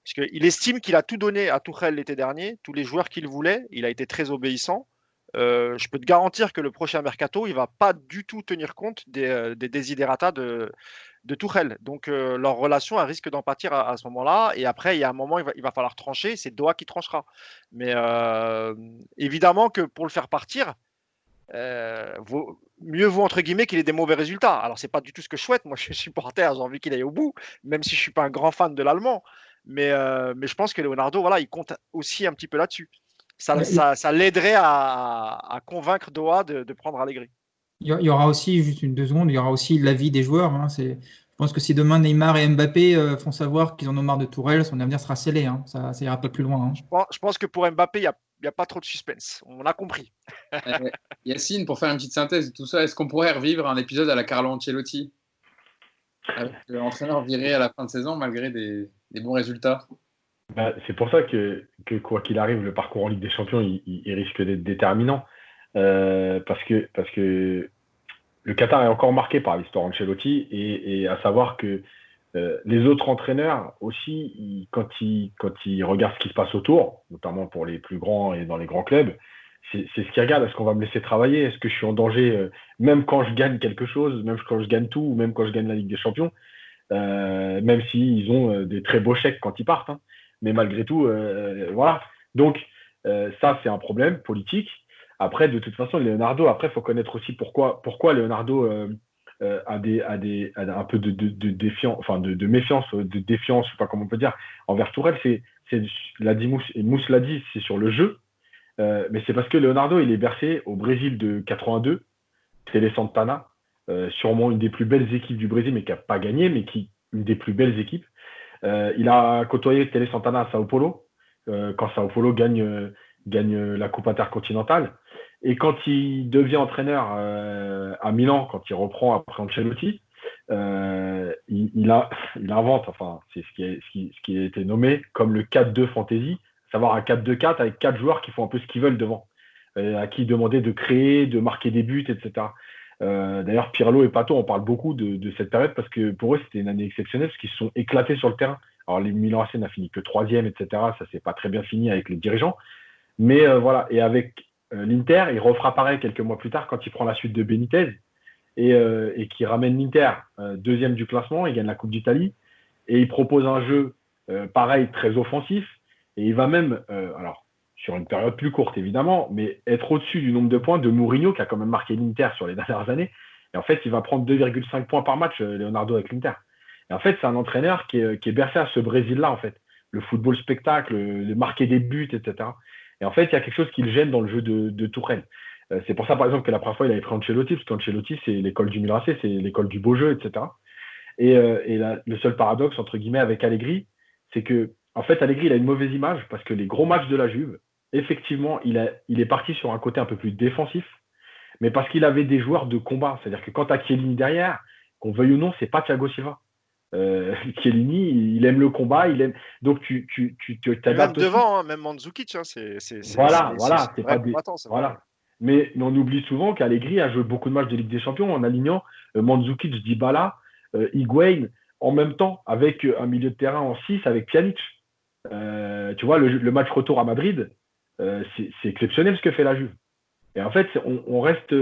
Parce qu'il estime qu'il a tout donné à Tuchel l'été dernier, tous les joueurs qu'il voulait, il a été très obéissant. Je peux te garantir que le prochain mercato, il ne va pas du tout tenir compte des desiderata de Tuchel. Donc leur relation, elle risque d'en pâtir à ce moment-là. Et après, il y a un moment, il va falloir trancher. C'est Doha qui tranchera. Mais évidemment que pour le faire partir, mieux vaut entre guillemets qu'il ait des mauvais résultats. Alors c'est pas du tout ce que je souhaite. Moi, je suis supporter, j'ai envie qu'il aille au bout, même si je suis pas un grand fan de l'allemand. Mais je pense que Leonardo, voilà, il compte aussi un petit peu là-dessus. Ça l'aiderait à convaincre Doha de prendre Allegri.
Il y aura aussi, juste 2 secondes, il y aura aussi l'avis des joueurs. Hein. Je pense que si demain Neymar et Mbappé font savoir qu'ils en ont marre de Tourelle, son avenir sera scellé. Hein. Ça ira pas plus loin. Hein.
Je pense que pour Mbappé, il n'y a pas trop de suspense. On a compris.
Yacine, pour faire une petite synthèse de tout ça, est-ce qu'on pourrait revivre un épisode à la Carlo Ancelotti avec l'entraîneur viré à la fin de saison malgré des bons résultats?
C'est pour ça que quoi qu'il arrive, le parcours en Ligue des Champions, il risque d'être déterminant. Parce que le Qatar est encore marqué par l'histoire Ancelotti et à savoir que les autres entraîneurs aussi, quand ils regardent ce qui se passe autour, notamment pour les plus grands et dans les grands clubs, c'est ce qu'ils regardent. Est-ce qu'on va me laisser travailler? Est-ce que je suis en danger même quand je gagne quelque chose, même quand je gagne tout, ou même quand je gagne la Ligue des Champions, même s'ils ont des très beaux chèques quand ils partent. Hein. Mais malgré tout, voilà. Donc, ça, c'est un problème politique. Après, de toute façon, Leonardo, après, il faut connaître aussi pourquoi Leonardo a un peu de défiance, enfin de méfiance, de défiance, je sais pas comment on peut dire, envers Tourelle. L'a dit Mousse, et Mousse l'a dit, c'est sur le jeu. Mais c'est parce que Leonardo, il est bercé au Brésil de 82, Télé Santana, sûrement une des plus belles équipes du Brésil, mais qui n'a pas gagné, mais une des plus belles équipes. Il a côtoyé Télé Santana à Sao Paulo, quand Sao Paulo gagne la Coupe intercontinentale. Et quand il devient entraîneur à Milan, quand il reprend après Ancelotti, il invente, enfin, c'est ce qui a été nommé comme le 4-2 fantasy, savoir un 4-2-4 avec 4 joueurs qui font un peu ce qu'ils veulent devant, à qui demander de créer, de marquer des buts, etc. D'ailleurs, Pirlo et Pato, on parle beaucoup de cette période parce que pour eux, c'était une année exceptionnelle parce qu'ils se sont éclatés sur le terrain. Alors, les Milan AC n'a fini que 3e, etc. Ça s'est pas très bien fini avec les dirigeants. Mais voilà, et avec l'Inter, il refera pareil quelques mois plus tard quand il prend la suite de Benitez et qui ramène l'Inter 2e du classement, il gagne la Coupe d'Italie et il propose un jeu pareil, très offensif et il va même, alors sur une période plus courte évidemment, mais être au-dessus du nombre de points de Mourinho qui a quand même marqué l'Inter sur les dernières années. Et en fait, il va prendre 2,5 points par match, Leonardo avec l'Inter. Et en fait, c'est un entraîneur qui est bercé à ce Brésil-là, en fait. Le football spectacle, de marquer des buts, etc. Et en fait, il y a quelque chose qui le gêne dans le jeu de Tourelle. C'est pour ça, par exemple, que la première fois, il avait pris Ancelotti, parce qu'Ancelotti, c'est l'école du Milan AC, c'est l'école du beau jeu, etc. Le seul paradoxe, entre guillemets, avec Allegri, c'est que, en fait, Allegri, il a une mauvaise image, parce que les gros matchs de la Juve, effectivement, il est parti sur un côté un peu plus défensif, mais parce qu'il avait des joueurs de combat. C'est-à-dire que quand tu as Chiellini derrière, qu'on veuille ou non, c'est pas Thiago Silva. Chiellini, il aime le combat, il aime. Donc tu
Et même
t'adaptes aussi.
devant, hein, même Mandzukic, hein,
Voilà,
c'est
c'est
un vrai
pas des.
combattant, c'est vrai.
Voilà. Mais on oublie souvent qu'Allegri a joué beaucoup de matchs de Ligue des Champions en alignant Mandzukic, Dybala, Higuain, en même temps, avec un milieu de terrain en 6 avec Pjanic. Tu vois, le match retour à Madrid, c'est exceptionnel ce que fait la Juve. Et en fait, on reste,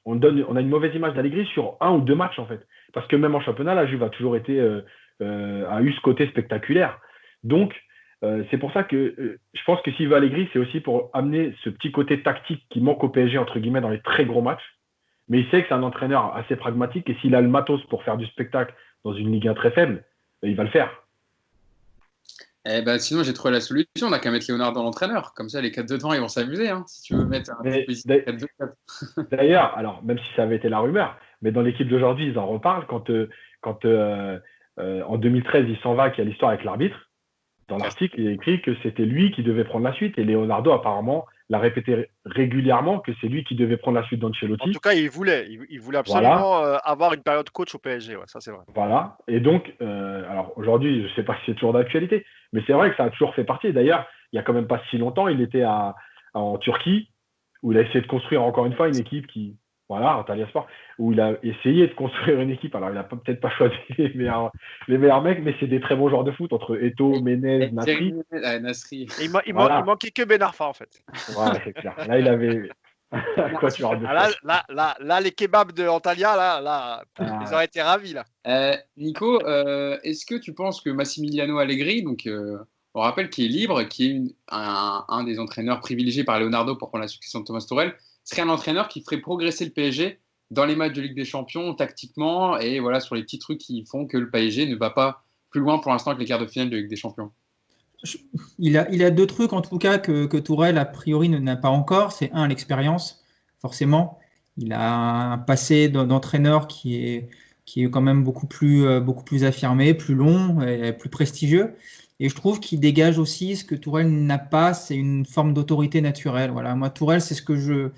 on a une mauvaise image d'Allegri sur un ou deux matchs, en fait. Parce que même en championnat, la Juve a toujours été, a eu ce côté spectaculaire. Donc, c'est pour ça que je pense que s'il veut Allegri, c'est aussi pour amener ce petit côté tactique qui manque au PSG, entre guillemets, dans les très gros matchs. Mais il sait que c'est un entraîneur assez pragmatique et s'il a le matos pour faire du spectacle dans une Ligue 1 très faible, il va le faire.
Eh ben, sinon, j'ai trouvé la solution. On n'a qu'à mettre Leonardo dans l'entraîneur. Comme ça, les 4 de devant, ils vont s'amuser. Hein, si tu veux mettre un
Mais
dispositif 4-2-4.
d'ailleurs, alors même si ça avait été la rumeur, mais dans l'équipe d'aujourd'hui, ils en reparlent quand en 2013, il s'en va, qu'il y a l'histoire avec l'arbitre. Dans l'article, il est écrit que c'était lui qui devait prendre la suite et Leonardo apparemment l'a répété régulièrement que c'est lui qui devait prendre la suite
En
d'Ancelotti.
tout cas, il voulait
Voilà,
absolument avoir une période coach au PSG, ouais, ça c'est vrai.
voilà. Et donc, alors aujourd'hui, je ne sais pas si c'est toujours d'actualité, mais c'est vrai que ça a toujours fait partie. D'ailleurs, il n'y a quand même pas si longtemps, il était en Turquie où il a essayé de construire encore une fois une équipe qui, voilà, Antalyaspor, où il a essayé de construire une équipe. Alors, il n'a peut-être pas choisi les meilleurs mecs, mais c'est des très bons joueurs de foot entre Eto'o, Menez, Nasri.
Nasri.
Et il
Voilà.
manquait que Ben Arfa en fait.
Ouais, c'est clair. Là, il avait un quatuor de
Ah,
feu.
là, les kebabs de Antalya, ils auraient été ravis là.
Nico, est-ce que tu penses que Massimiliano Allegri, donc on rappelle qu'il est libre, qui est un des entraîneurs privilégiés par Leonardo pour prendre la succession de Thomas Tuchel, serait un entraîneur qui ferait progresser le PSG dans les matchs de Ligue des Champions tactiquement et voilà sur les petits trucs qui font que le PSG ne va pas plus loin pour l'instant que les quarts de finale de Ligue des Champions?
Il a deux trucs en tout cas que Tourelle a priori n'a pas encore. C'est un, l'expérience, forcément. Il a un passé d'entraîneur qui est quand même beaucoup plus affirmé, plus long et plus prestigieux. Et je trouve qu'il dégage aussi ce que Tourelle n'a pas, c'est une forme d'autorité naturelle. Voilà, moi Tourelle, c'est ce que je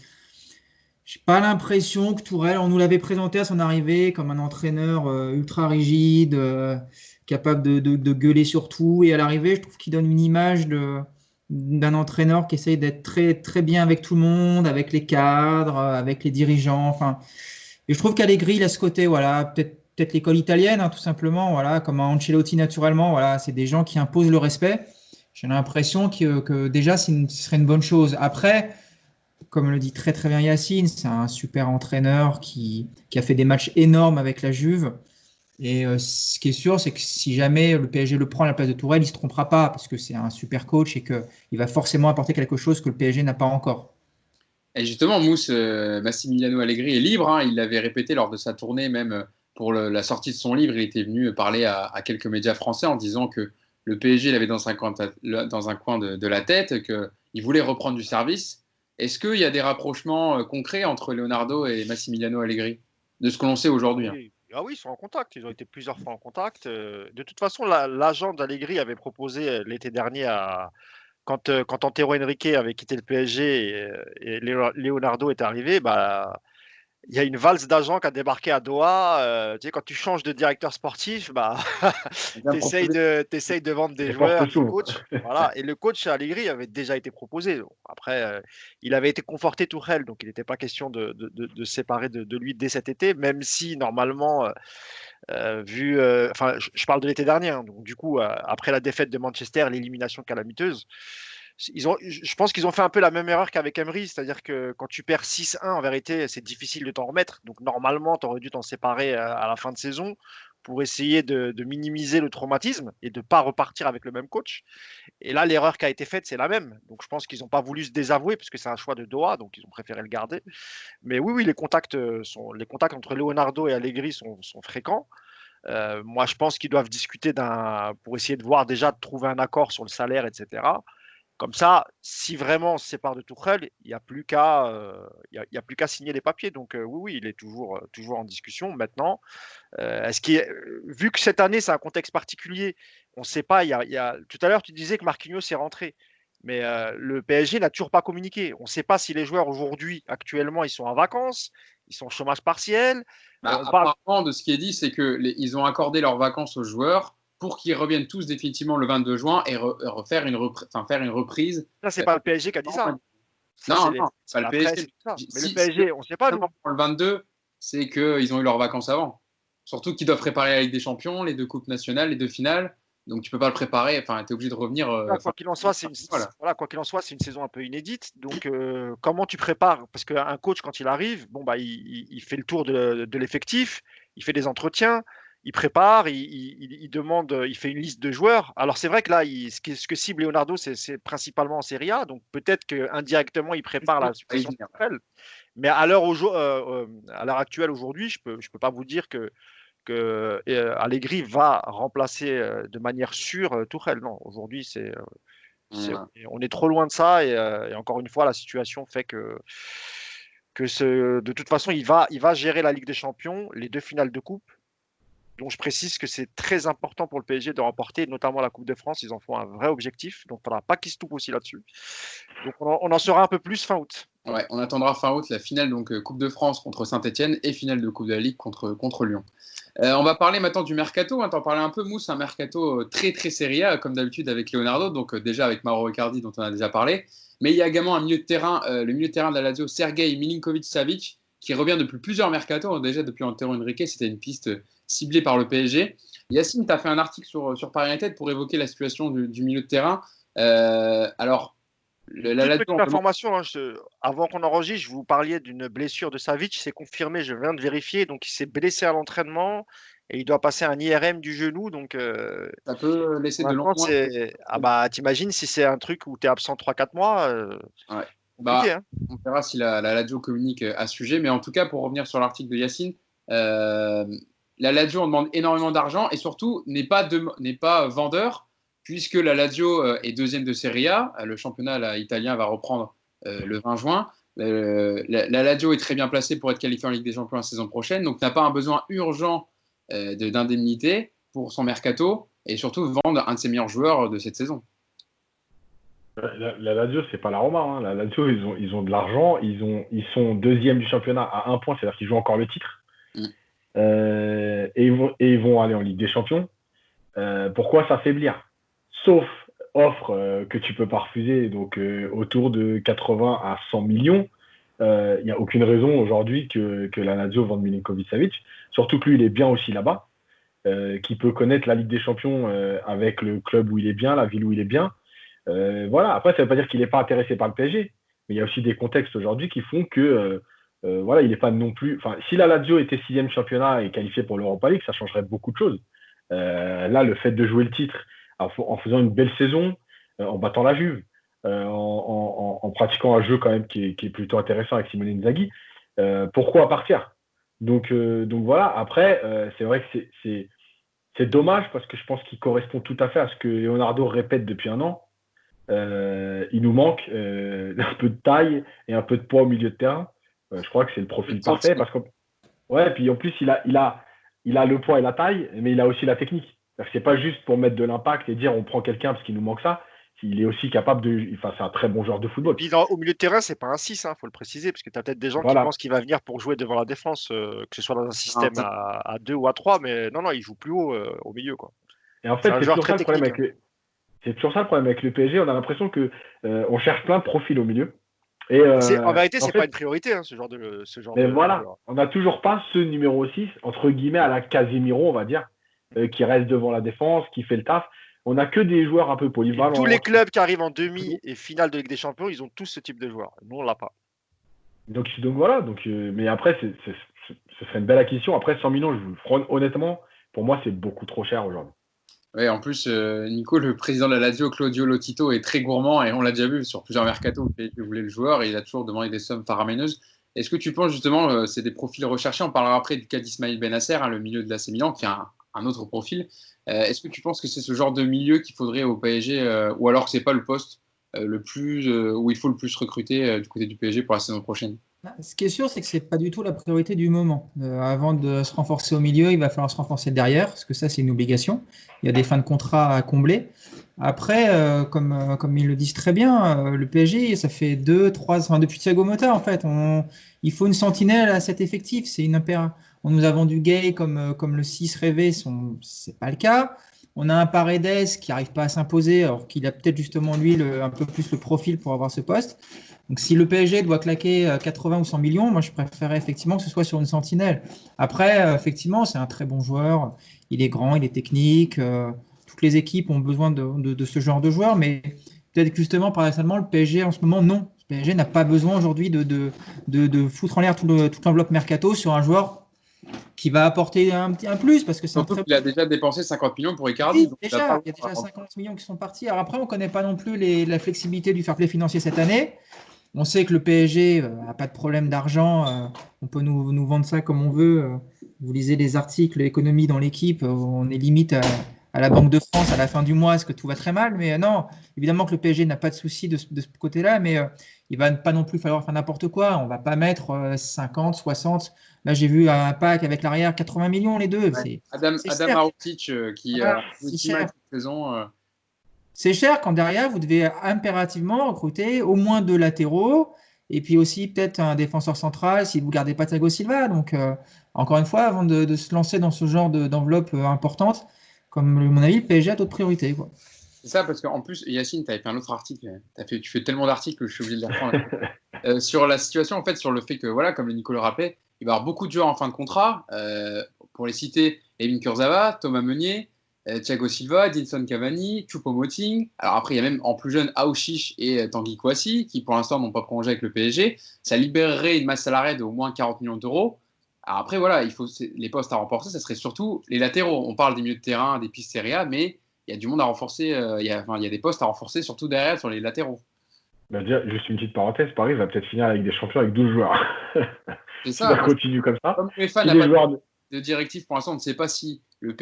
j'ai pas l'impression que Tourelle, on nous l'avait présenté à son arrivée comme un entraîneur ultra rigide, capable de gueuler sur tout. Et à l'arrivée, je trouve qu'il donne une image d'un entraîneur qui essaye d'être très, très bien avec tout le monde, avec les cadres, avec les dirigeants. Enfin, et je trouve qu'Allegri, il a ce côté, voilà, peut-être l'école italienne, hein, tout simplement, voilà, comme un Ancelotti naturellement. Voilà, c'est des gens qui imposent le respect. J'ai l'impression que déjà, ce serait une bonne chose. Après, comme le dit très très bien Yacine, c'est un super entraîneur qui a fait des matchs énormes avec la Juve. Et ce qui est sûr, c'est que si jamais le PSG le prend à la place de Tourelle, il ne se trompera pas parce que c'est un super coach et qu'il va forcément apporter quelque chose que le PSG n'a pas encore.
Et justement, Mousse, Massimiliano Allegri est libre. Hein, il l'avait répété lors de sa tournée, même pour la sortie de son livre. Il était venu parler à quelques médias français en disant que le PSG l'avait dans un coin de la tête, qu'il voulait reprendre du service. Est-ce qu'il y a des rapprochements concrets entre Leonardo et Massimiliano Allegri, de ce que l'on sait aujourd'hui? Hein?
Ah oui, ils sont en contact. Ils ont été plusieurs fois en contact. De toute façon, l'agent d'Allegri avait proposé l'été dernier quand Antero Henrique avait quitté le PSG et Leonardo est arrivé, bah, il y a une valse d'agents qui a débarqué à Doha. Tu sais, quand tu changes de directeur sportif, bah, tu essayes de vendre des joueurs, des coachs. Voilà. Et le coach Allegri avait déjà été proposé. Donc, après, il avait été conforté Tuchel, donc il n'était pas question de se séparer de lui dès cet été, même si normalement, enfin, je parle de l'été dernier, hein, donc du coup, après la défaite de Manchester, l'élimination calamiteuse, je pense qu'ils ont fait un peu la même erreur qu'avec Emery, c'est-à-dire que quand tu perds 6-1, en vérité, c'est difficile de t'en remettre. Donc normalement, tu aurais dû t'en séparer à la fin de saison pour essayer de minimiser le traumatisme et de ne pas repartir avec le même coach. Et là, l'erreur qui a été faite, c'est la même. Donc je pense qu'ils n'ont pas voulu se désavouer parce que c'est un choix de Doha, donc ils ont préféré le garder. Mais oui, les contacts entre Leonardo et Allegri sont fréquents. Moi, je pense qu'ils doivent discuter pour essayer de voir déjà, de trouver un accord sur le salaire, etc. Comme ça, si vraiment on se sépare de Tuchel, il n'y a plus qu'à signer les papiers. Donc oui, il est toujours en discussion. Maintenant, vu que cette année, c'est un contexte particulier, on ne sait pas. Tout à l'heure, tu disais que Marquinhos est rentré. Mais le PSG n'a toujours pas communiqué. On ne sait pas si les joueurs aujourd'hui, actuellement, ils sont en vacances, ils sont au chômage partiel.
Apparemment, de ce qui est dit, c'est qu'ils ont accordé leurs vacances aux joueurs pour qu'ils reviennent tous définitivement le 22 juin et faire une reprise.
Ça, c'est pas le PSG qui a dit ça.
Non, c'est pas le PSG.
Mais le PSG, on ne sait pas.
Pour le 22, c'est qu'ils ont eu leurs vacances avant. Surtout qu'ils doivent préparer la Ligue des Champions, les 2 coupes nationales, les 2 finales. Donc tu peux pas le préparer. Enfin, tu es obligé de revenir.
Quoi qu'il en soit, c'est une saison un peu inédite. Donc comment tu prépares? Parce qu'un coach, quand il arrive, il fait le tour de l'effectif, il fait des entretiens, il prépare, il demande, il fait une liste de joueurs. Alors c'est vrai que là, ce que cible Leonardo, c'est principalement en Serie A. Donc peut-être qu'indirectement, il prépare la succession de Tuchel. Mais à l'heure actuelle, aujourd'hui, je peux pas vous dire que Allegri va remplacer de manière sûre Tuchel. Non, aujourd'hui, on est trop loin de ça. Et encore une fois, la situation fait que de toute façon, il va gérer la Ligue des Champions, les 2 finales de coupe. Donc, je précise que c'est très important pour le PSG de remporter, notamment la Coupe de France. Ils en font un vrai objectif. Donc, il ne faudra pas qu'ils se toupent aussi là-dessus. Donc, on en saura un peu plus fin août.
Ouais, on attendra fin août la finale donc Coupe de France contre Saint-Etienne et finale de Coupe de la Ligue contre Lyon. On va parler maintenant du mercato. T'en parlais un peu, Mousse, un mercato très très Serie A, comme d'habitude avec Leonardo, donc déjà avec Mauro Icardi dont on a déjà parlé. Mais il y a également un milieu de terrain, le milieu de terrain de la Lazio, Sergej Milinkovic-Savic, qui revient depuis plusieurs mercatos. Déjà depuis Antero Henrique, c'était une piste ciblée par le PSG. Yacine, tu as fait un article sur Paris United pour évoquer la situation du milieu de terrain.
Petite information, avant qu'on enregistre, vous parliez d'une blessure de Savic, c'est confirmé, je viens de vérifier, donc il s'est blessé à l'entraînement et il doit passer un IRM du genou, donc
ça peut laisser de longs mois.
T'imagines si c'est un truc où tu es absent 3-4 mois,
ouais.
Hein.
On verra si la Lazio communique à ce sujet, mais en tout cas, pour revenir sur l'article de Yacine, la Lazio en demande énormément d'argent et surtout n'est pas vendeur, puisque la Lazio est 2e de Serie A. Le championnat italien va reprendre le 20 juin. La Lazio est très bien placée pour être qualifiée en Ligue des Champions la saison prochaine, donc n'a pas un besoin urgent d'indemnité pour son mercato et surtout vendre un de ses meilleurs joueurs de cette saison.
La Lazio, c'est pas la Roma. Hein. La Lazio, ils ont de l'argent. Ils sont 2e du championnat à 1 point, c'est-à-dire qu'ils jouent encore le titre. Et ils vont aller en Ligue des Champions. Pourquoi s'affaiblir? Sauf offre que tu peux pas refuser, donc autour de 80 à 100 millions. Il n'y a aucune raison aujourd'hui que la Lazio vende Milinkovic-Savic. Surtout que lui, il est bien aussi là-bas, qui peut connaître la Ligue des Champions avec le club où il est bien, la ville où il est bien. Voilà. Après, ça ne veut pas dire qu'il n'est pas intéressé par le PSG, mais il y a aussi des contextes aujourd'hui qui font que voilà, il n'est pas non plus. Enfin, si la Lazio était 6e championnat et qualifiée pour l'Europa League, ça changerait beaucoup de choses. Là, le fait de jouer le titre en faisant une belle saison, en battant la Juve, en pratiquant un jeu quand même qui est plutôt intéressant avec Simone Inzaghi, pourquoi partir? Donc voilà. Après, c'est vrai que c'est dommage parce que je pense qu'il correspond tout à fait à ce que Leonardo répète depuis un an. Il nous manque un peu de taille et un peu de poids au milieu de terrain. Je crois que c'est le profil parfait parce que puis en plus il a le poids et la taille, mais il a aussi la technique. C'est pas juste pour mettre de l'impact et dire on prend quelqu'un parce qu'il nous manque ça. Il est aussi capable c'est un très bon joueur de football.
Et puis au milieu de terrain, c'est pas un 6, faut le préciser, parce que tu as peut-être des gens qui pensent qu'il va venir pour jouer devant la défense, que ce soit dans un système à 2 ou à 3, mais non, il joue plus haut au milieu, quoi.
Et en fait, c'est toujours ça le problème avec le PSG. On a l'impression que on cherche plein de profils au milieu. Et,
en vérité, c'est pas une priorité, ce genre de.
Mais voilà, on n'a toujours pas ce numéro 6, entre guillemets, à la Casemiro, on va dire, qui reste devant la défense, qui fait le taf. On n'a que des joueurs un peu polyvalents.
Tous les clubs qui arrivent en demi et finale de Ligue des Champions, ils ont tous ce type de joueurs. Nous, on l'a pas.
Donc voilà. Mais après, ce serait une belle acquisition. Après, 100 millions, honnêtement, pour moi, c'est beaucoup trop cher aujourd'hui.
Oui, en plus, Nico, le président de la Lazio, Claudio Lotito, est très gourmand et on l'a déjà vu sur plusieurs mercatos où il voulait le joueur et il a toujours demandé des sommes faramineuses. Est-ce que tu penses justement c'est des profils recherchés? On parlera après du cas d'Ismaïl Bennacer, le milieu de l'AC Milan, qui est un autre profil. Est-ce que tu penses que c'est ce genre de milieu qu'il faudrait au PSG ou alors que c'est pas le poste le plus où il faut le plus recruter du côté du PSG pour la saison prochaine?
Ce qui est sûr, c'est que ce n'est pas du tout la priorité du moment. Avant de se renforcer au milieu, il va falloir se renforcer derrière, parce que ça, c'est une obligation. Il y a des fins de contrat à combler. Après, comme ils le disent très bien, le PSG, ça fait 2-3 enfin, depuis Thiago Motta, en fait, il faut une sentinelle à cet effectif. C'est une on nous a vendu Gay comme le 6 rêvé, ce n'est pas le cas. On a un Paredes qui n'arrive pas à s'imposer, alors qu'il a peut-être justement, lui, un peu plus le profil pour avoir ce poste. Donc, si le PSG doit claquer 80 ou 100 millions, moi, je préférerais effectivement que ce soit sur une sentinelle. Après, effectivement, c'est un très bon joueur. Il est grand, il est technique. Toutes les équipes ont besoin de ce genre de joueur. Mais peut-être que justement, paradoxalement, le PSG, en ce moment, non. Le PSG n'a pas besoin aujourd'hui de foutre en l'air toute l'enveloppe mercato sur un joueur qui va apporter un plus. Parce que c'est
Surtout qu'il a déjà dépensé 50 millions pour Icardi.
Oui, il y a déjà 50 millions qui sont partis. Alors après, on ne connaît pas non plus la flexibilité du fair play financier cette année. On sait que le PSG n'a pas de problème d'argent. On peut nous vendre ça comme on veut. Vous lisez les articles économie dans l'équipe. On est limite à la Banque de France à la fin du mois, parce que tout va très mal. Mais non, évidemment que le PSG n'a pas de souci de ce côté-là. Mais il ne va pas non plus falloir faire n'importe quoi. On ne va pas mettre 50, 60. Là, j'ai vu un pack avec l'arrière 80 millions les deux.
Ouais. Adam Marutic qui a une saison.
C'est cher quand derrière, vous devez impérativement recruter au moins 2 latéraux et puis aussi peut-être un défenseur central si vous ne gardez pas Thiago Silva. Donc, encore une fois, avant de se lancer dans ce genre d'enveloppe importante, comme mon avis, le PSG a d'autres priorités, quoi.
C'est ça, parce qu'en plus, Yacine, tu avais fait un autre article. Tu fais tellement d'articles que je suis obligé de les reprendre. Sur la situation, en fait, sur le fait que, voilà, comme le Nicolas le rappelait, il va y avoir beaucoup de joueurs en fin de contrat. Pour les citer, Edwin Kurzawa, Thomas Meunier, Thiago Silva, Edinson Cavani, Choupo-Moting. Alors après, il y a même en plus jeune Aouchiche et Tanguy Kouassi qui pour l'instant n'ont pas prolongé avec le PSG. Ça libérerait une masse salariale d'au moins 40 millions d'euros. Alors après, voilà, les postes à renforcer, ça serait surtout les latéraux. On parle des milieux de terrain, des pistes Serie A, mais il y a du monde à renforcer. Il y a des postes à renforcer surtout derrière sur les latéraux.
Bah déjà, juste une petite parenthèse, Paris va peut-être finir avec des champions avec 12 joueurs.
C'est ça.
Ça continue comme ça.
Comme UEFA n'a pas de directive pour l'instant, on ne sait pas si le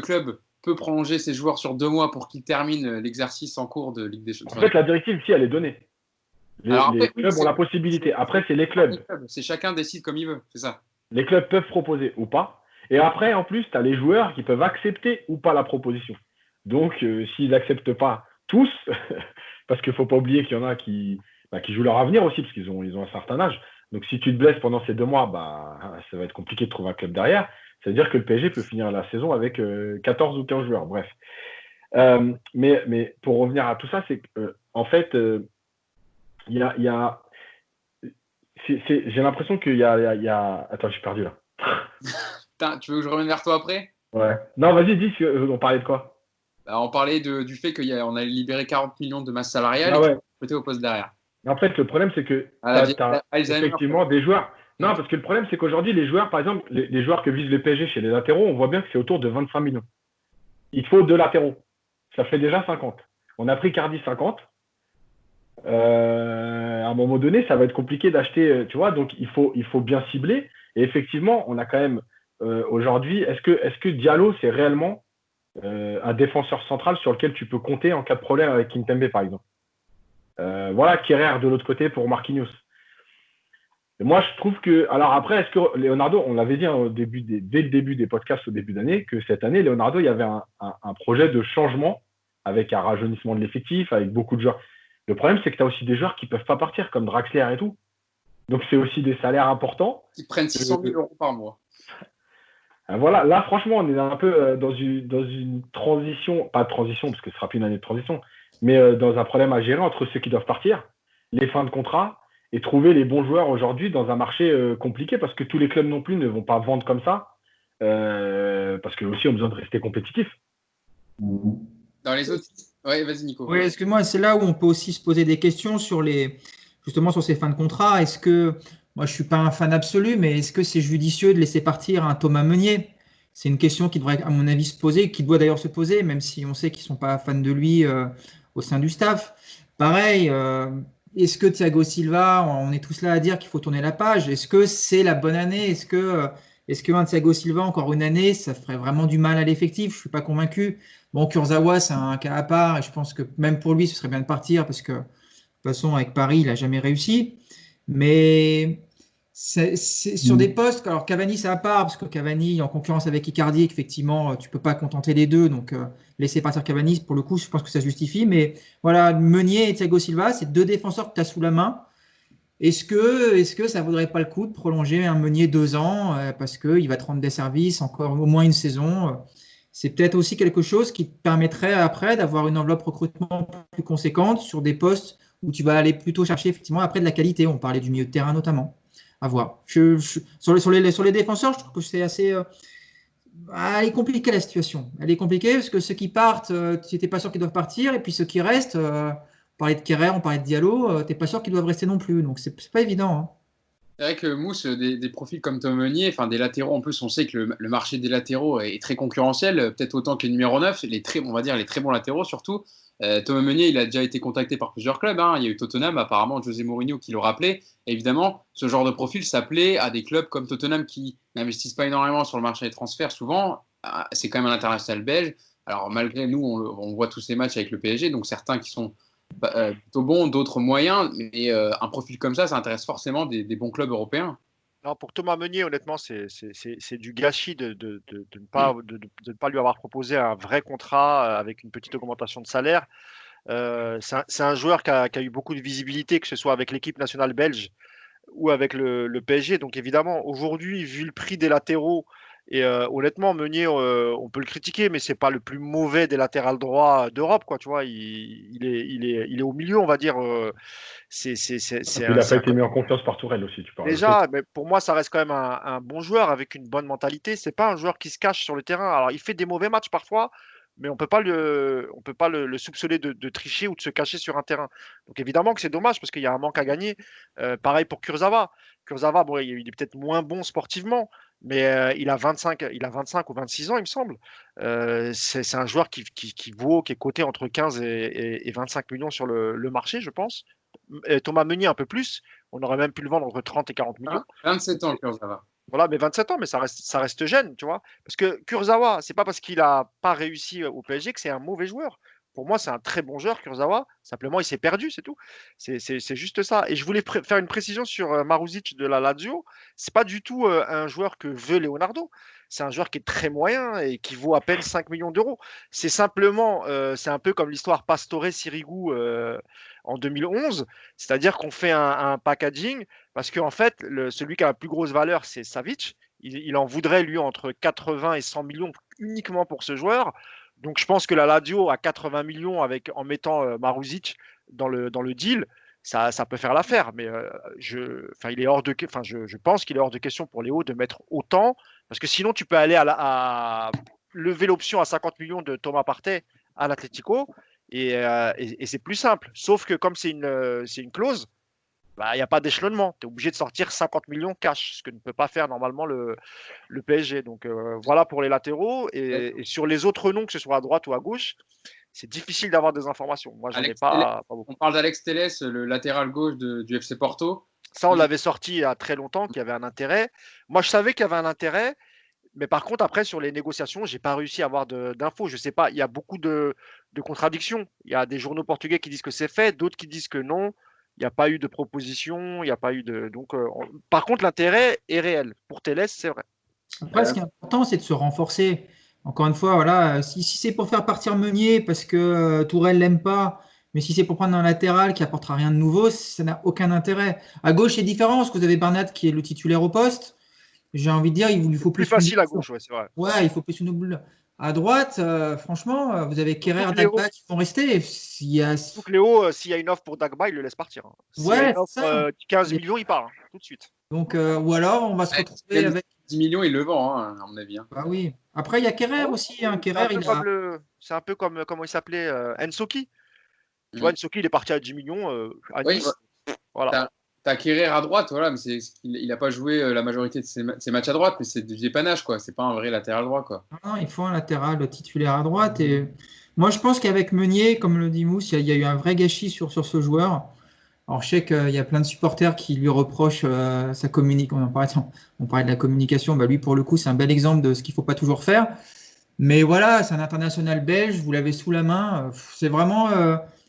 club peut prolonger ses joueurs sur 2 mois pour qu'ils terminent l'exercice en cours de Ligue des Champions.
En fait, la directive, si, elle est donnée. Les clubs ont la possibilité. Après, c'est les clubs.
C'est chacun décide comme il veut, c'est ça.
Les clubs peuvent proposer ou pas. Et après, en plus, tu as les joueurs qui peuvent accepter ou pas la proposition. Donc, s'ils n'acceptent pas tous, parce qu'il ne faut pas oublier qu'il y en a qui jouent leur avenir aussi, parce qu'ils ont un certain âge. Donc, si tu te blesses pendant ces 2 mois, ça va être compliqué de trouver un club derrière. C'est-à-dire que le PSG peut finir la saison avec 14 ou 15 joueurs. Bref. Mais pour revenir à tout ça, c'est qu'en fait, il y a j'ai l'impression qu'il y a... Attends, je suis perdu là.
Putain, tu veux que je revienne vers toi après?
Ouais. Non, vas-y, dis, on parlait de quoi?
On parlait du fait qu'on allait libérer 40 millions de masse salariale
et
côté au poste derrière.
En fait, le problème, c'est que tu as effectivement des joueurs... Non, parce que le problème, c'est qu'aujourd'hui, les joueurs, par exemple, les joueurs que vise le PSG chez les latéraux, on voit bien que c'est autour de 25 millions. Il faut 2 latéraux. Ça fait déjà 50. On a pris Cardi 50. À un moment donné, ça va être compliqué d'acheter, tu vois, donc il faut bien cibler. Et effectivement, on a quand même aujourd'hui, est-ce que Diallo, c'est réellement un défenseur central sur lequel tu peux compter en cas de problème avec Kimpembe, par exemple? Voilà, Kehrer de l'autre côté pour Marquinhos. Et moi, je trouve que... Alors après, est-ce que Leonardo, on l'avait dit dès le début des podcasts au début d'année, que cette année, Leonardo, il y avait un projet de changement avec un rajeunissement de l'effectif, avec beaucoup de joueurs. Le problème, c'est que tu as aussi des joueurs qui ne peuvent pas partir, comme Draxler et tout. Donc, c'est aussi des salaires importants.
Ils prennent 600 000 euros par mois.
Voilà, là, franchement, on est un peu dans une transition, pas de transition, parce que ce ne sera plus une année de transition, mais dans un problème à gérer entre ceux qui doivent partir, les fins de contrat, et trouver les bons joueurs aujourd'hui dans un marché compliqué, parce que tous les clubs non plus ne vont pas vendre comme ça, parce qu'eux aussi ont besoin de rester compétitifs.
Dans les autres... Oui, vas-y Nico.
Oui, excuse-moi, c'est là où on peut aussi se poser des questions justement sur ces fins de contrat. Est-ce que, moi je ne suis pas un fan absolu, mais est-ce que c'est judicieux de laisser partir un Thomas Meunier? C'est une question qui devrait, à mon avis, se poser, qui doit d'ailleurs se poser, même si on sait qu'ils ne sont pas fans de lui au sein du staff. Pareil, est-ce que Thiago Silva, on est tous là à dire qu'il faut tourner la page? Est-ce que c'est la bonne année? Est-ce Est-ce qu'un Thiago Silva, encore une année, ça ferait vraiment du mal à l'effectif? Je ne suis pas convaincu. Bon, Kurzawa, c'est un cas à part et je pense que même pour lui, ce serait bien de partir parce que de toute façon, avec Paris, il n'a jamais réussi. Mais c'est sur des postes. Alors, Cavani, c'est à part parce que Cavani est en concurrence avec Icardi. Effectivement, tu ne peux pas contenter les deux. Donc, laisser partir Cavani, pour le coup, je pense que ça justifie. Mais voilà, Meunier et Thiago Silva, c'est deux défenseurs que tu as sous la main. Est-ce que ça ne vaudrait pas le coup de prolonger un Meunier 2 ans parce qu'il va te rendre des services encore au moins une saison c'est peut-être aussi quelque chose qui te permettrait après d'avoir une enveloppe recrutement plus conséquente sur des postes où tu vas aller plutôt chercher effectivement après de la qualité. On parlait du milieu de terrain notamment. À voir. Sur les défenseurs, je trouve que c'est assez. Elle est compliquée la situation. Elle est compliquée parce que ceux qui partent, tu n'étais pas sûr qu'ils doivent partir. Et puis ceux qui restent, on parlait de Kerrer, on parlait de Diallo, tu n'es pas sûr qu'ils doivent rester non plus. Donc c'est pas évident. Hein.
C'est vrai que Mousse, des profils comme Tom Meunier, enfin des latéraux, en plus on sait que le marché des latéraux est très concurrentiel, peut-être autant que les numéro 9, on va dire les très bons latéraux surtout. Thomas Meunier, il a déjà été contacté par plusieurs clubs. Hein. Il y a eu Tottenham, apparemment José Mourinho qui le rappelait. Et évidemment, ce genre de profil s'appelait à des clubs comme Tottenham qui n'investissent pas énormément sur le marché des transferts. Souvent, c'est quand même un international belge. Alors malgré nous, on voit tous ces matchs avec le PSG, donc certains qui sont plutôt bons, d'autres moyens. Mais un profil comme ça intéresse forcément des bons clubs européens.
Non, pour Thomas Meunier, honnêtement, c'est du gâchis de ne pas lui avoir proposé un vrai contrat avec une petite augmentation de salaire. C'est un joueur qui a eu beaucoup de visibilité, que ce soit avec l'équipe nationale belge ou avec le PSG. Donc évidemment, aujourd'hui, vu le prix des latéraux, et honnêtement, Meunier, on peut le critiquer, mais c'est pas le plus mauvais des latérales droits d'Europe, quoi. Tu vois, il est au milieu, on va dire.
Il n'a pas été mis en confiance par Tourelle aussi, tu parles.
Déjà, mais pour moi, ça reste quand même un bon joueur avec une bonne mentalité. C'est pas un joueur qui se cache sur le terrain. Alors, il fait des mauvais matchs parfois, mais on peut pas le soupçonner de tricher ou de se cacher sur un terrain. Donc évidemment que c'est dommage parce qu'il y a un manque à gagner. Pareil pour Kurzawa. Kurzawa, bon, il est peut-être moins bon sportivement, mais il a 25 ou 26 ans, il me semble. C'est un joueur qui vaut, qui est coté entre 15 et 25 millions sur le marché, je pense. Thomas Meunier un peu plus. On aurait même pu le vendre entre 30 et 40 millions.
27 ans, Kurzawa.
Voilà, mais 27 ans, mais ça reste jeune, tu vois. Parce que Kurzawa, c'est pas parce qu'il n'a pas réussi au PSG que c'est un mauvais joueur. Pour moi, c'est un très bon joueur, Kurzawa. Simplement, il s'est perdu, c'est tout. C'est juste ça. Et je voulais faire une précision sur Maruzic de la Lazio. C'est pas du tout un joueur que veut Leonardo. C'est un joueur qui est très moyen et qui vaut à peine 5 millions d'euros. C'est simplement, c'est un peu comme l'histoire Pastore-Sirigu en 2011. C'est-à-dire qu'on fait un packaging parce qu'en fait, celui qui a la plus grosse valeur, c'est Savic. Il en voudrait, lui, entre 80 et 100 millions uniquement pour ce joueur. Donc, je pense que la Lazio à 80 millions en mettant Maruzic dans le deal, ça peut faire l'affaire. Mais je pense qu'il est hors de question pour Léo de mettre autant. Parce que sinon, tu peux aller à lever l'option à 50 millions de Thomas Partey à l'Atlético. Et c'est plus simple. Sauf que comme c'est une clause, il n'y a pas d'échelonnement. Tu es obligé de sortir 50 millions cash, ce que ne peut pas faire normalement le PSG. Donc voilà pour les latéraux. Et sur les autres noms, que ce soit à droite ou à gauche, c'est difficile d'avoir des informations. Moi, j'en ai pas beaucoup.
On parle d'Alex Telles, le latéral gauche du FC Porto.
Ça, on l'avait sorti il y a très longtemps, qu'il y avait un intérêt. Moi, je savais qu'il y avait un intérêt. Mais par contre, après, sur les négociations, je n'ai pas réussi à avoir d'infos. Je ne sais pas, il y a beaucoup de contradictions. Il y a des journaux portugais qui disent que c'est fait, d'autres qui disent que non. Il n'y a pas eu de proposition, il n'y a pas eu de. Donc, par contre, l'intérêt est réel. Pour Telles, c'est vrai.
Après, ce qui est important, c'est de se renforcer. Encore une fois, voilà, si c'est pour faire partir Meunier parce que Tourelle l'aime pas, mais si c'est pour prendre un latéral qui apportera rien de nouveau, ça n'a aucun intérêt. À gauche, c'est différent parce que vous avez Bernat qui est le titulaire au poste. J'ai envie de dire, il lui faut plus.
Plus facile à gauche, ouais, c'est vrai.
Ouais, il faut plus une boule. À droite, franchement, vous avez Kerrer, Dagba qui vont rester.
Donc Léo, s'il y a une offre pour Dagba, il le laisse partir. Hein.
S'il y a une
offre, 15 millions, il part tout de suite.
Donc, ou alors, on va se retrouver avec
10 millions, il le vend, à mon avis. Hein.
Bah oui. Après, il y a Kerrer aussi. Hein. Kerrer,
c'est un peu comme comment il s'appelait Ensoki. Tu vois, Ensoki, il est parti à 10 millions à Nice. Voilà.
T'as Kerrer à droite, voilà, mais il n'a pas joué la majorité de ses matchs à droite, mais c'est du dépannage, quoi. C'est pas un vrai latéral droit, quoi.
Non, il faut un latéral titulaire à droite. Et moi, je pense qu'avec Meunier, comme le dit Mousse, il y a eu un vrai gâchis sur ce joueur. Alors, je sais qu'il y a plein de supporters qui lui reprochent sa communication. On parlait de la communication. Bah, lui, pour le coup, c'est un bel exemple de ce qu'il ne faut pas toujours faire. Mais voilà, c'est un international belge. Vous l'avez sous la main. C'est vraiment,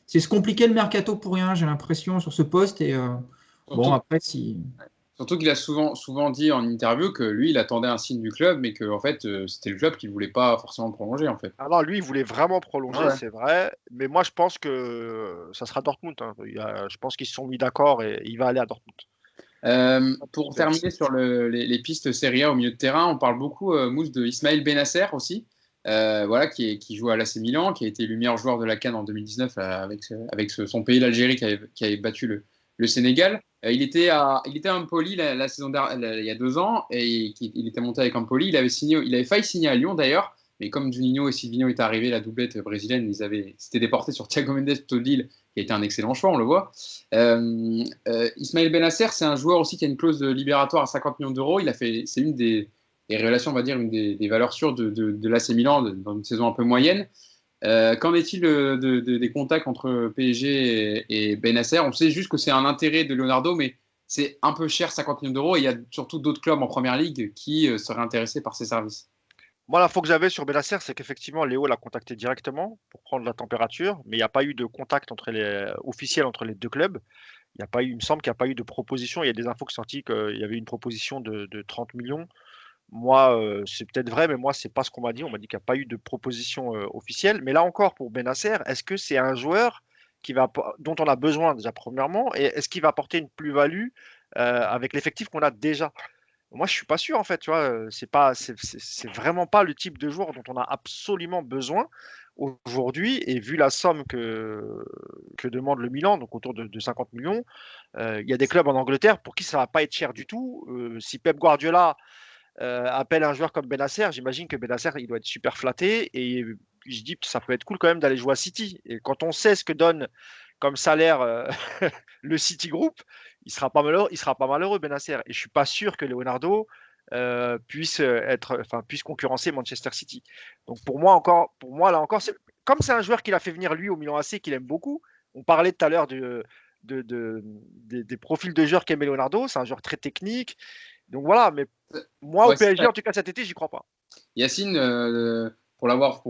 c'est se compliquer le mercato pour rien, j'ai l'impression, sur ce poste. Et bon,
Surtout,
après, si.
surtout qu'il a souvent dit en interview que lui, il attendait un signe du club, mais que en fait, c'était le club qui ne voulait pas forcément le prolonger, en fait.
Alors lui, il voulait vraiment prolonger,
Ouais.
c'est vrai. Mais moi, je pense que ça sera Dortmund, hein. Je pense qu'ils se sont mis d'accord et il va aller à Dortmund.
Pour terminer sur les pistes Serie A au milieu de terrain, on parle beaucoup, Mousse, de Ismaël Benasser aussi, voilà, qui joue à l'AC Milan, qui a été le meilleur joueur de la CAN en 2019 avec son pays, l'Algérie, qui avait battu le Sénégal. Il était à Empoli la saison dernière, il y a 2 ans, et il était monté avec Empoli. Il avait failli signer à Lyon d'ailleurs, mais comme Juninho et Silvinho est arrivé, la doublette brésilienne, s'étaient déportés sur Thiago Mendes plutôt de Lille, qui a été un excellent choix, on le voit. Ismaël Benasser, c'est un joueur aussi qui a une clause libératoire à 50 millions d'euros. C'est une des révélations, on va dire, une des valeurs sûres de l'AC Milan dans une saison un peu moyenne. Qu'en est-il des contacts entre PSG et Benasser? On sait juste que c'est un intérêt de Leonardo, mais c'est un peu cher, 50 millions d'euros, et il y a surtout d'autres clubs en première ligue qui seraient intéressés par ses services.
Moi, l'info que j'avais sur Benasser, c'est qu'effectivement, Léo l'a contacté directement pour prendre la température, mais il n'y a pas eu de contact officiel entre les deux clubs. Il me semble qu'il n'y a pas eu de proposition. Il y a des infos qui sont sorties qu'il y avait une proposition de 30 millions. Moi, c'est peut-être vrai, mais moi, c'est pas ce qu'on m'a dit. On m'a dit qu'il n'y a pas eu de proposition officielle. Mais là encore, pour Benasser, est-ce que c'est un joueur dont on a besoin déjà premièrement, et est-ce qu'il va apporter une plus-value avec l'effectif qu'on a déjà? Moi, je suis pas sûr en fait. Tu vois, c'est vraiment pas le type de joueur dont on a absolument besoin aujourd'hui. Et vu la somme que demande le Milan, donc autour de 50 millions, il y a des clubs en Angleterre pour qui ça va pas être cher du tout. Si Pep Guardiola appelle un joueur comme Benasser, j'imagine que Benasser, il doit être super flatté. Et je dis, ça peut être cool quand même d'aller jouer à City. Et quand on sait ce que donne comme salaire le City Group, il sera pas malheureux, Benasser. Et je suis pas sûr que Leonardo puisse concurrencer Manchester City. Donc pour moi là encore, comme c'est un joueur qu'il a fait venir lui au Milan AC, qu'il aime beaucoup. On parlait tout à l'heure des profils de joueurs qu'aimait Leonardo. C'est un joueur très technique. Donc voilà, mais moi au PSG, en tout cas cet été, j'y crois pas.
Yacine, pour l'avoir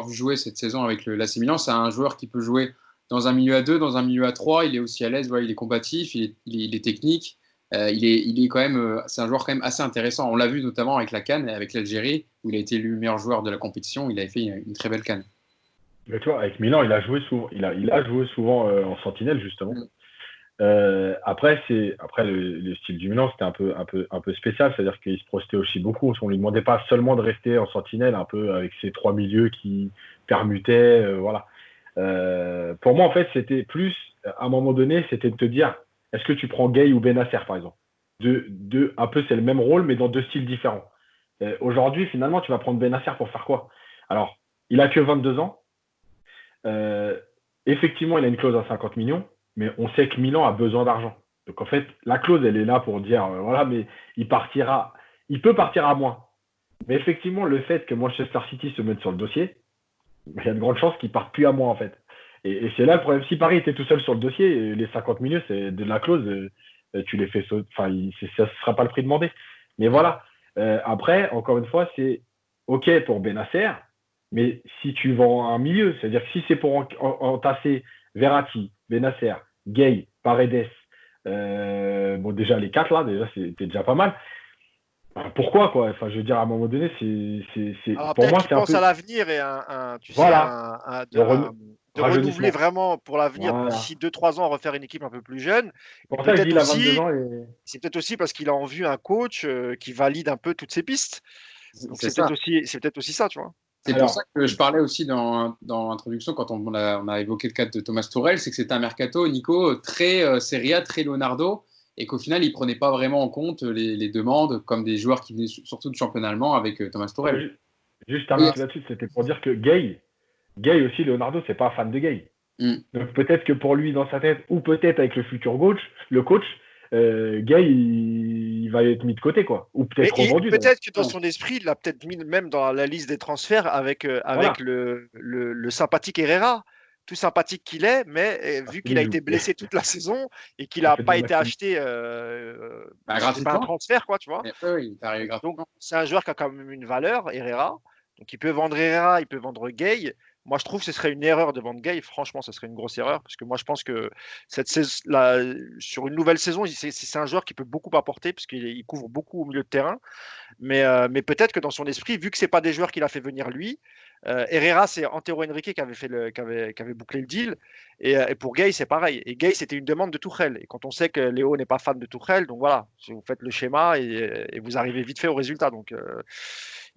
vu jouer cette saison avec l'AC Milan, c'est un joueur qui peut jouer dans un milieu à 2, dans un milieu à 3. Il est aussi à l'aise, voilà, il est combatif, il est technique. Il est quand même, c'est un joueur quand même assez intéressant. On l'a vu notamment avec la CAN et avec l'Algérie, où il a été élu meilleur joueur de la compétition. Il avait fait une très belle CAN.
Mais tu vois, avec Milan, il a joué souvent, joué souvent en sentinelle, justement. Après, le style du Milan, c'était un peu spécial, c'est-à-dire qu'il se projetait aussi beaucoup. On lui demandait pas seulement de rester en sentinelle, un peu avec ses 3 milieux qui permutaient, voilà. Pour moi, en fait, c'était plus, à un moment donné, c'était de te dire, est-ce que tu prends Gay ou Benasser, par exemple? Un peu, c'est le même rôle, mais dans 2 styles différents. Aujourd'hui, finalement, tu vas prendre Benasser pour faire quoi? Alors, il a que 22 ans. Effectivement, il a une clause à 50 millions, mais on sait que Milan a besoin d'argent. Donc, en fait, la clause, elle est là pour dire, voilà, mais il peut partir à moins. Mais effectivement, le fait que Manchester City se mette sur le dossier, il y a de grandes chances qu'il ne parte plus à moins, en fait. Et c'est là le problème. Si Paris était tout seul sur le dossier, les 50 millions, c'est de la clause, tu les fais sauter. Enfin, ça ne sera pas le prix demandé. Mais voilà. Après, encore une fois, c'est OK pour Benasser, mais si tu vends un milieu, c'est-à-dire que si c'est pour entasser Verratti, Benasser, Gay, Paredes, bon, déjà les 4 là, déjà c'était déjà pas mal. Pourquoi quoi? Enfin, je veux dire, à un moment donné,
pour moi, c'est un peu à l'avenir et tu
voilà.
sais, de renouveler vraiment pour l'avenir, voilà. D'ici 2-3 ans, refaire une équipe un peu plus jeune.
Pour ça, je dis, il a 22 ans.
C'est peut-être aussi parce qu'il a en vue un coach qui valide un peu toutes ses pistes. Donc c'est peut-être aussi ça, tu vois.
C'est pour ça que je parlais aussi dans l'introduction, quand on a évoqué le cas de Thomas Tuchel, c'est que c'était un mercato, Nico, très Serie A, très Leonardo, et qu'au final, il ne prenait pas vraiment en compte les demandes, comme des joueurs qui venaient surtout du championnat allemand avec Thomas Tuchel.
Juste un minute là-dessus, c'était pour dire que Gay aussi, Leonardo, c'est pas fan de Gay. Donc peut-être que pour lui, dans sa tête, ou peut-être avec le futur coach, Gay, il va être mis de côté, quoi. Ou peut-être revendu.
Peut-être que dans son esprit, il l'a peut-être mis même dans la liste des transferts avec le sympathique Herrera. tout sympathique qu'il est, mais vu qu'il a été blessé toute la saison et qu'il n'a pas été acheté, c'est pas un transfert, quoi, tu vois.
Il est arrivé gratuitement.
Donc, c'est un joueur qui a quand même une valeur, Herrera. Donc, il peut vendre Herrera, il peut vendre Gueye. Moi, je trouve que ce serait une erreur de vendre Gueye. Franchement, ce serait une grosse erreur parce que moi, je pense que sur une nouvelle saison, c'est un joueur qui peut beaucoup apporter parce qu'il couvre beaucoup au milieu de terrain. Mais peut-être que dans son esprit, vu que c'est pas des joueurs qu'il a fait venir lui, Herrera, c'est Antero Henrique qui avait bouclé le deal. Et pour Gueye, c'est pareil. Et Gueye, c'était une demande de Tuchel. Et quand on sait que Léo n'est pas fan de Tuchel, donc voilà, vous faites le schéma et vous arrivez vite fait au résultat. Donc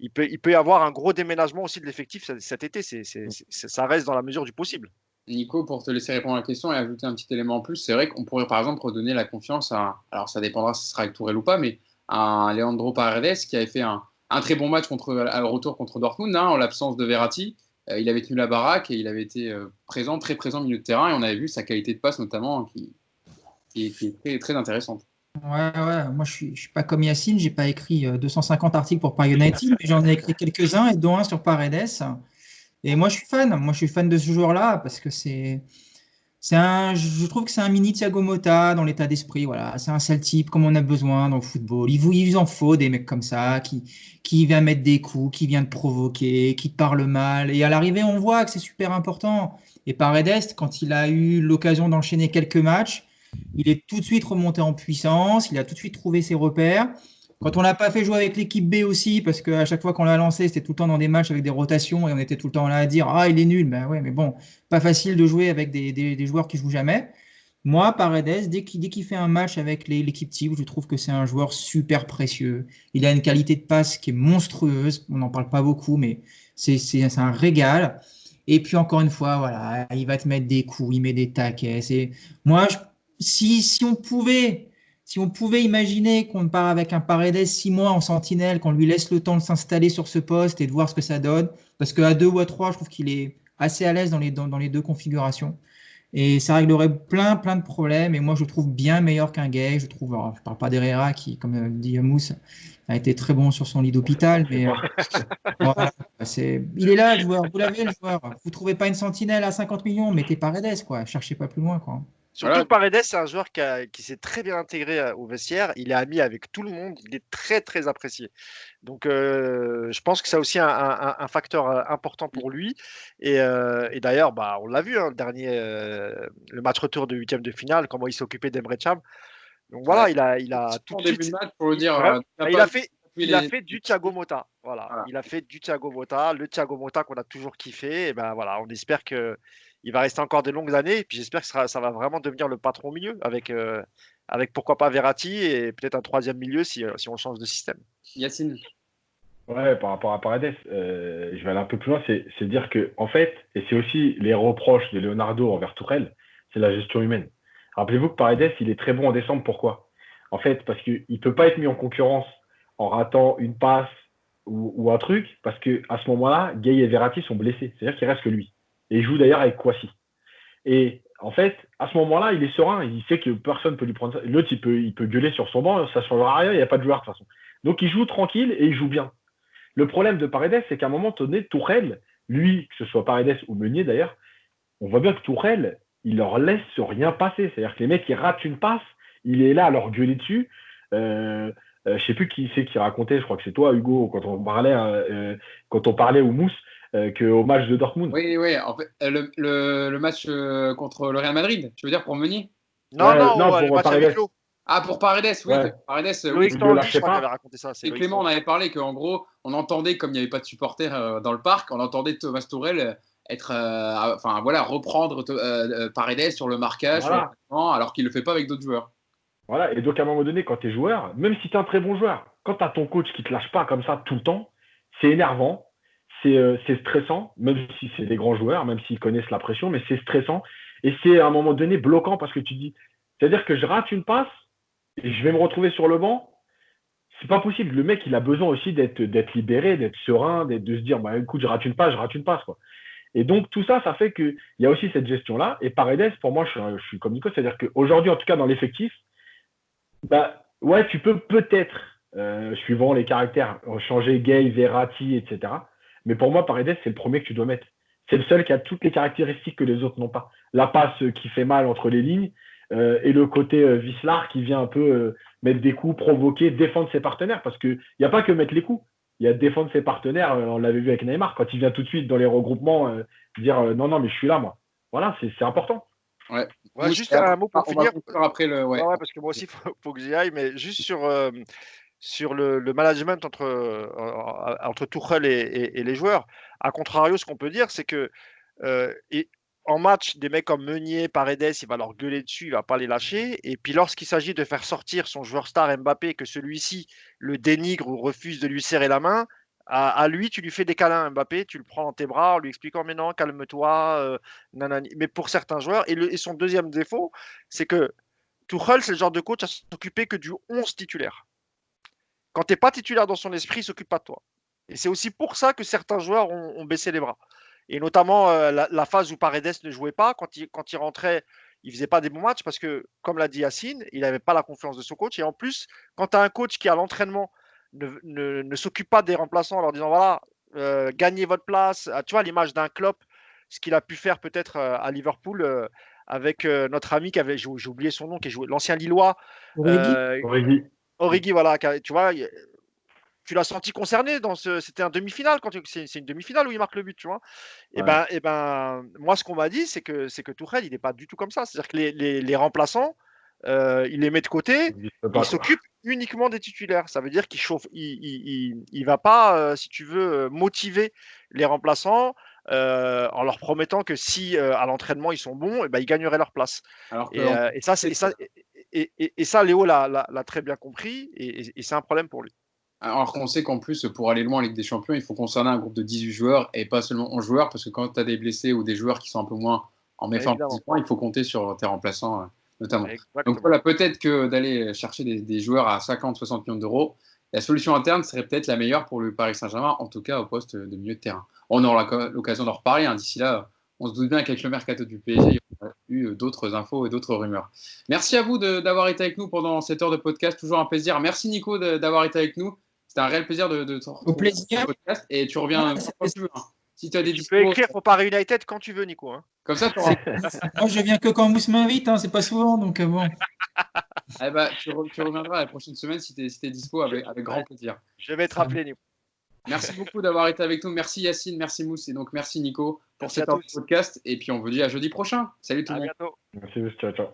il peut y avoir un gros déménagement aussi de l'effectif cet été. Ça reste dans la mesure du possible.
Nico, pour te laisser répondre à la question et ajouter un petit élément en plus, c'est vrai qu'on pourrait par exemple redonner la confiance alors ça dépendra si ce sera avec Tourelle ou pas, mais à Leandro Paredes qui avait fait un très bon match au retour contre Dortmund, en l'absence de Verratti. Il avait tenu la baraque et il avait été très présent au milieu de terrain et on avait vu sa qualité de passe notamment qui est très, très intéressante.
Ouais, moi je suis pas comme Yacine, j'ai pas écrit 250 articles pour Paris United, mais j'en ai écrit quelques-uns et dont un sur Paredes. Et moi je suis fan de ce joueur-là parce que je trouve que c'est un mini Thiago Motta dans l'état d'esprit. Voilà, c'est un sale type comme on a besoin dans le football. Il en faut des mecs comme ça qui vient mettre des coups, qui vient te provoquer, qui te parle mal. Et à l'arrivée, on voit que c'est super important. Et Paredes, quand il a eu l'occasion d'enchaîner quelques matchs, il est tout de suite remonté en puissance. Il a tout de suite trouvé ses repères. Quand on l'a pas fait jouer avec l'équipe B aussi, parce qu'à chaque fois qu'on l'a lancé, c'était tout le temps dans des matchs avec des rotations et on était tout le temps là à dire ah, il est nul. Ben ouais, mais bon, pas facile de jouer avec des joueurs qui jouent jamais. Moi, Paredes, dès qu'il fait un match avec l'équipe type, je trouve que c'est un joueur super précieux. Il a une qualité de passe qui est monstrueuse. On n'en parle pas beaucoup, mais c'est un régal. Et puis encore une fois, voilà, il va te mettre des coups, il met des taquets. Moi, si on pouvait imaginer qu'on part avec un Paredes 6 mois en sentinelle, qu'on lui laisse le temps de s'installer sur ce poste et de voir ce que ça donne, parce qu'à 2 ou à 3, je trouve qu'il est assez à l'aise dans les deux configurations. Et ça réglerait plein de problèmes. Et moi, je le trouve bien meilleur qu'un Gueye. Je ne parle pas d'Herrera qui, comme dit Mousse, a été très bon sur son lit d'hôpital. Mais voilà, il est là, le joueur. Vous l'avez, le joueur. Vous ne trouvez pas une sentinelle à 50 millions, mettez Paredes, quoi. Cherchez pas plus loin, quoi.
Surtout que Paredes, c'est un joueur qui s'est très bien intégré au vestiaire. Il est ami avec tout le monde. Il est très, très apprécié. Donc, je pense que c'est aussi un facteur important pour lui. Et d'ailleurs, on l'a vu, le match retour de huitième de finale, comment il s'est occupé d'Emre Can. Donc voilà, il a tout de suite.
Début de match, pour le dire.
Il a fait du Thiago Motta. Voilà. Il a fait du Thiago Motta, le Thiago Motta qu'on a toujours kiffé. Et voilà, on espère qu'il va rester encore des longues années. Et puis j'espère que ça va vraiment devenir le patron au milieu avec pourquoi pas Verratti et peut-être un troisième milieu si on change de système.
Yacine.
Ouais, par rapport à Paredes, je vais aller un peu plus loin, c'est dire que, en fait, et c'est aussi les reproches de Leonardo envers Tourelle, c'est la gestion humaine. Rappelez-vous que Paredes, il est très bon en décembre, pourquoi? En fait, parce qu'il ne peut pas être mis en concurrence en ratant une passe ou un truc, parce qu'à ce moment-là, Gueye et Verratti sont blessés, c'est-à-dire qu'il reste que lui. Et il joue d'ailleurs avec Kouassi. Et en fait, à ce moment-là, il est serein, il sait que personne ne peut lui prendre ça. L'autre, il peut gueuler sur son banc, ça ne changera rien, il n'y a pas de joueur de toute façon. Donc il joue tranquille et il joue bien. Le problème de Paredes, c'est qu'à un moment donné, Tourelle, lui, que ce soit Paredes ou Meunier d'ailleurs, on voit bien que Tourelle, il leur laisse rien passer. C'est-à-dire que les mecs, ils ratent une passe, il est là à leur gueuler dessus. Je sais plus qui c'est qui racontait, je crois que c'est toi, Hugo, quand on parlait au Mousse, qu'au match de Dortmund.
Oui, en fait, le match contre le Real Madrid, tu veux dire pour Meunier?
Non,
pour Paredes.
Ah, pour Paredes, oui.
Ouais.
Paredes,
Loïc Tanguy, je crois qu'il avait raconté ça.
Et Clément, on avait parlé qu'en gros, on entendait, comme il n'y avait pas de supporters dans le parc, on entendait Thomas Tuchel reprendre Paredes sur le marquage,
voilà.
Alors qu'il ne le fait pas avec d'autres joueurs.
Voilà, et donc à un moment donné, quand tu es joueur, même si tu es un très bon joueur, quand tu as ton coach qui ne te lâche pas comme ça tout le temps, c'est énervant, c'est stressant, même si c'est des grands joueurs, même s'ils connaissent la pression, mais c'est stressant. Et c'est à un moment donné bloquant parce que tu dis, c'est-à-dire que je rate une passe, et je vais me retrouver sur le banc, c'est pas possible. Le mec, il a besoin aussi d'être libéré, d'être serein, de se dire, écoute, je rate une passe, quoi. Et donc, tout ça, ça fait qu'il y a aussi cette gestion-là. Et Paredes, pour moi, je suis comme Nico, c'est-à-dire qu'aujourd'hui, en tout cas, dans l'effectif, tu peux peut-être, suivant les caractères, changer Gueye, Verratti, etc. Mais pour moi, Paredes, c'est le premier que tu dois mettre. c'est le seul qui a toutes les caractéristiques que les autres n'ont pas. La passe qui fait mal entre les lignes et le côté Wislar qui vient un peu mettre des coups, provoquer, défendre ses partenaires. Parce qu'il n'y a pas que mettre les coups. Il y a défendre ses partenaires. On l'avait vu avec Neymar quand il vient tout de suite dans les regroupements dire non, mais je suis là, moi. Voilà, c'est important.
Ouais.
Ouais,
Oui,
juste
et après,
un mot pour
on va
finir.
conclure après le. Ouais.
Ouais, parce que moi aussi, faut que j'y aille, mais juste sur le management entre Tuchel et les joueurs. A contrario, ce qu'on peut dire, c'est que en match, des mecs comme Meunier, Paredes, il va leur gueuler dessus, il va pas les lâcher. Et puis lorsqu'il s'agit de faire sortir son joueur star Mbappé, que celui-ci le dénigre ou refuse de lui serrer la main, à lui, tu lui fais des câlins, Mbappé, tu le prends dans tes bras en lui expliquant mais non, calme-toi, nanani. Mais pour certains joueurs, et son deuxième défaut, c'est que Tuchel, c'est le genre de coach à s'occuper que du 11 titulaire. Quand tu n'es pas titulaire dans son esprit, il ne s'occupe pas de toi. Et c'est aussi pour ça que certains joueurs ont baissé les bras. Et notamment la phase où Paredes ne jouait pas, quand il rentrait, il ne faisait pas des bons matchs parce que, comme l'a dit Yacine, il n'avait pas la confiance de son coach. Et en plus, quand tu as un coach qui, à l'entraînement, ne s'occupe pas des remplaçants en leur disant voilà, gagnez votre place, tu vois, l'image d'un Klopp, ce qu'il a pu faire peut-être à Liverpool avec notre ami qui avait, j'ai oublié son nom, qui jouait, l'ancien Lillois.
Origi.
Origi, voilà, tu vois, tu l'as senti concerné dans c'était un demi-finale c'est une demi-finale où il marque le but, tu vois.
Ouais.
Et ben, moi, ce qu'on m'a dit, c'est que Tuchel, il n'est pas du tout comme ça. C'est-à-dire que les remplaçants, il les met de côté, il s'occupe uniquement des titulaires. Ça veut dire qu'il chauffe, il va pas, si tu veux, motiver les remplaçants en leur promettant que si à l'entraînement ils sont bons, et ben, ils gagneraient leur place.
Alors que
Et ça, Léo l'a très bien compris, et c'est un problème pour lui.
Alors qu'on sait qu'en plus, pour aller loin en Ligue des Champions, il faut concerner un groupe de 18 joueurs et pas seulement 11 joueurs, parce que quand tu as des blessés ou des joueurs qui sont un peu moins en méforme physiquement, il faut compter sur tes remplaçants notamment.
Exactement.
Donc voilà, peut-être que d'aller chercher des joueurs à 50-60 millions d'euros, la solution interne serait peut-être la meilleure pour le Paris Saint-Germain, en tout cas au poste de milieu de terrain. On aura l'occasion d'en reparler. Hein. D'ici là, on se doute bien qu'avec le mercato du PSG, il y aura eu d'autres infos et d'autres rumeurs. Merci à vous d'avoir été avec nous pendant cette heure de podcast. Toujours un plaisir. Merci Nico d'avoir été avec nous. C'était un réel plaisir de te retrouver
Au plaisir.
podcast et tu reviens quand tu veux. Hein. Si tu as des
tu peux écrire pour Paris United quand tu veux, Nico. Hein.
Comme ça, tu auras.
Moi, je viens que quand Mousse m'invite, hein, c'est pas souvent, donc bon.
Eh ben, tu reviendras la prochaine semaine si tu es dispo avec grand plaisir.
Je vais te rappeler, Nico.
Merci beaucoup d'avoir été avec nous. Merci Yacine, merci Mousse et donc merci Nico pour
Merci
cet podcast. Et puis on vous dit à jeudi prochain. Salut tout le monde.
À bientôt.
Merci, ciao, ciao.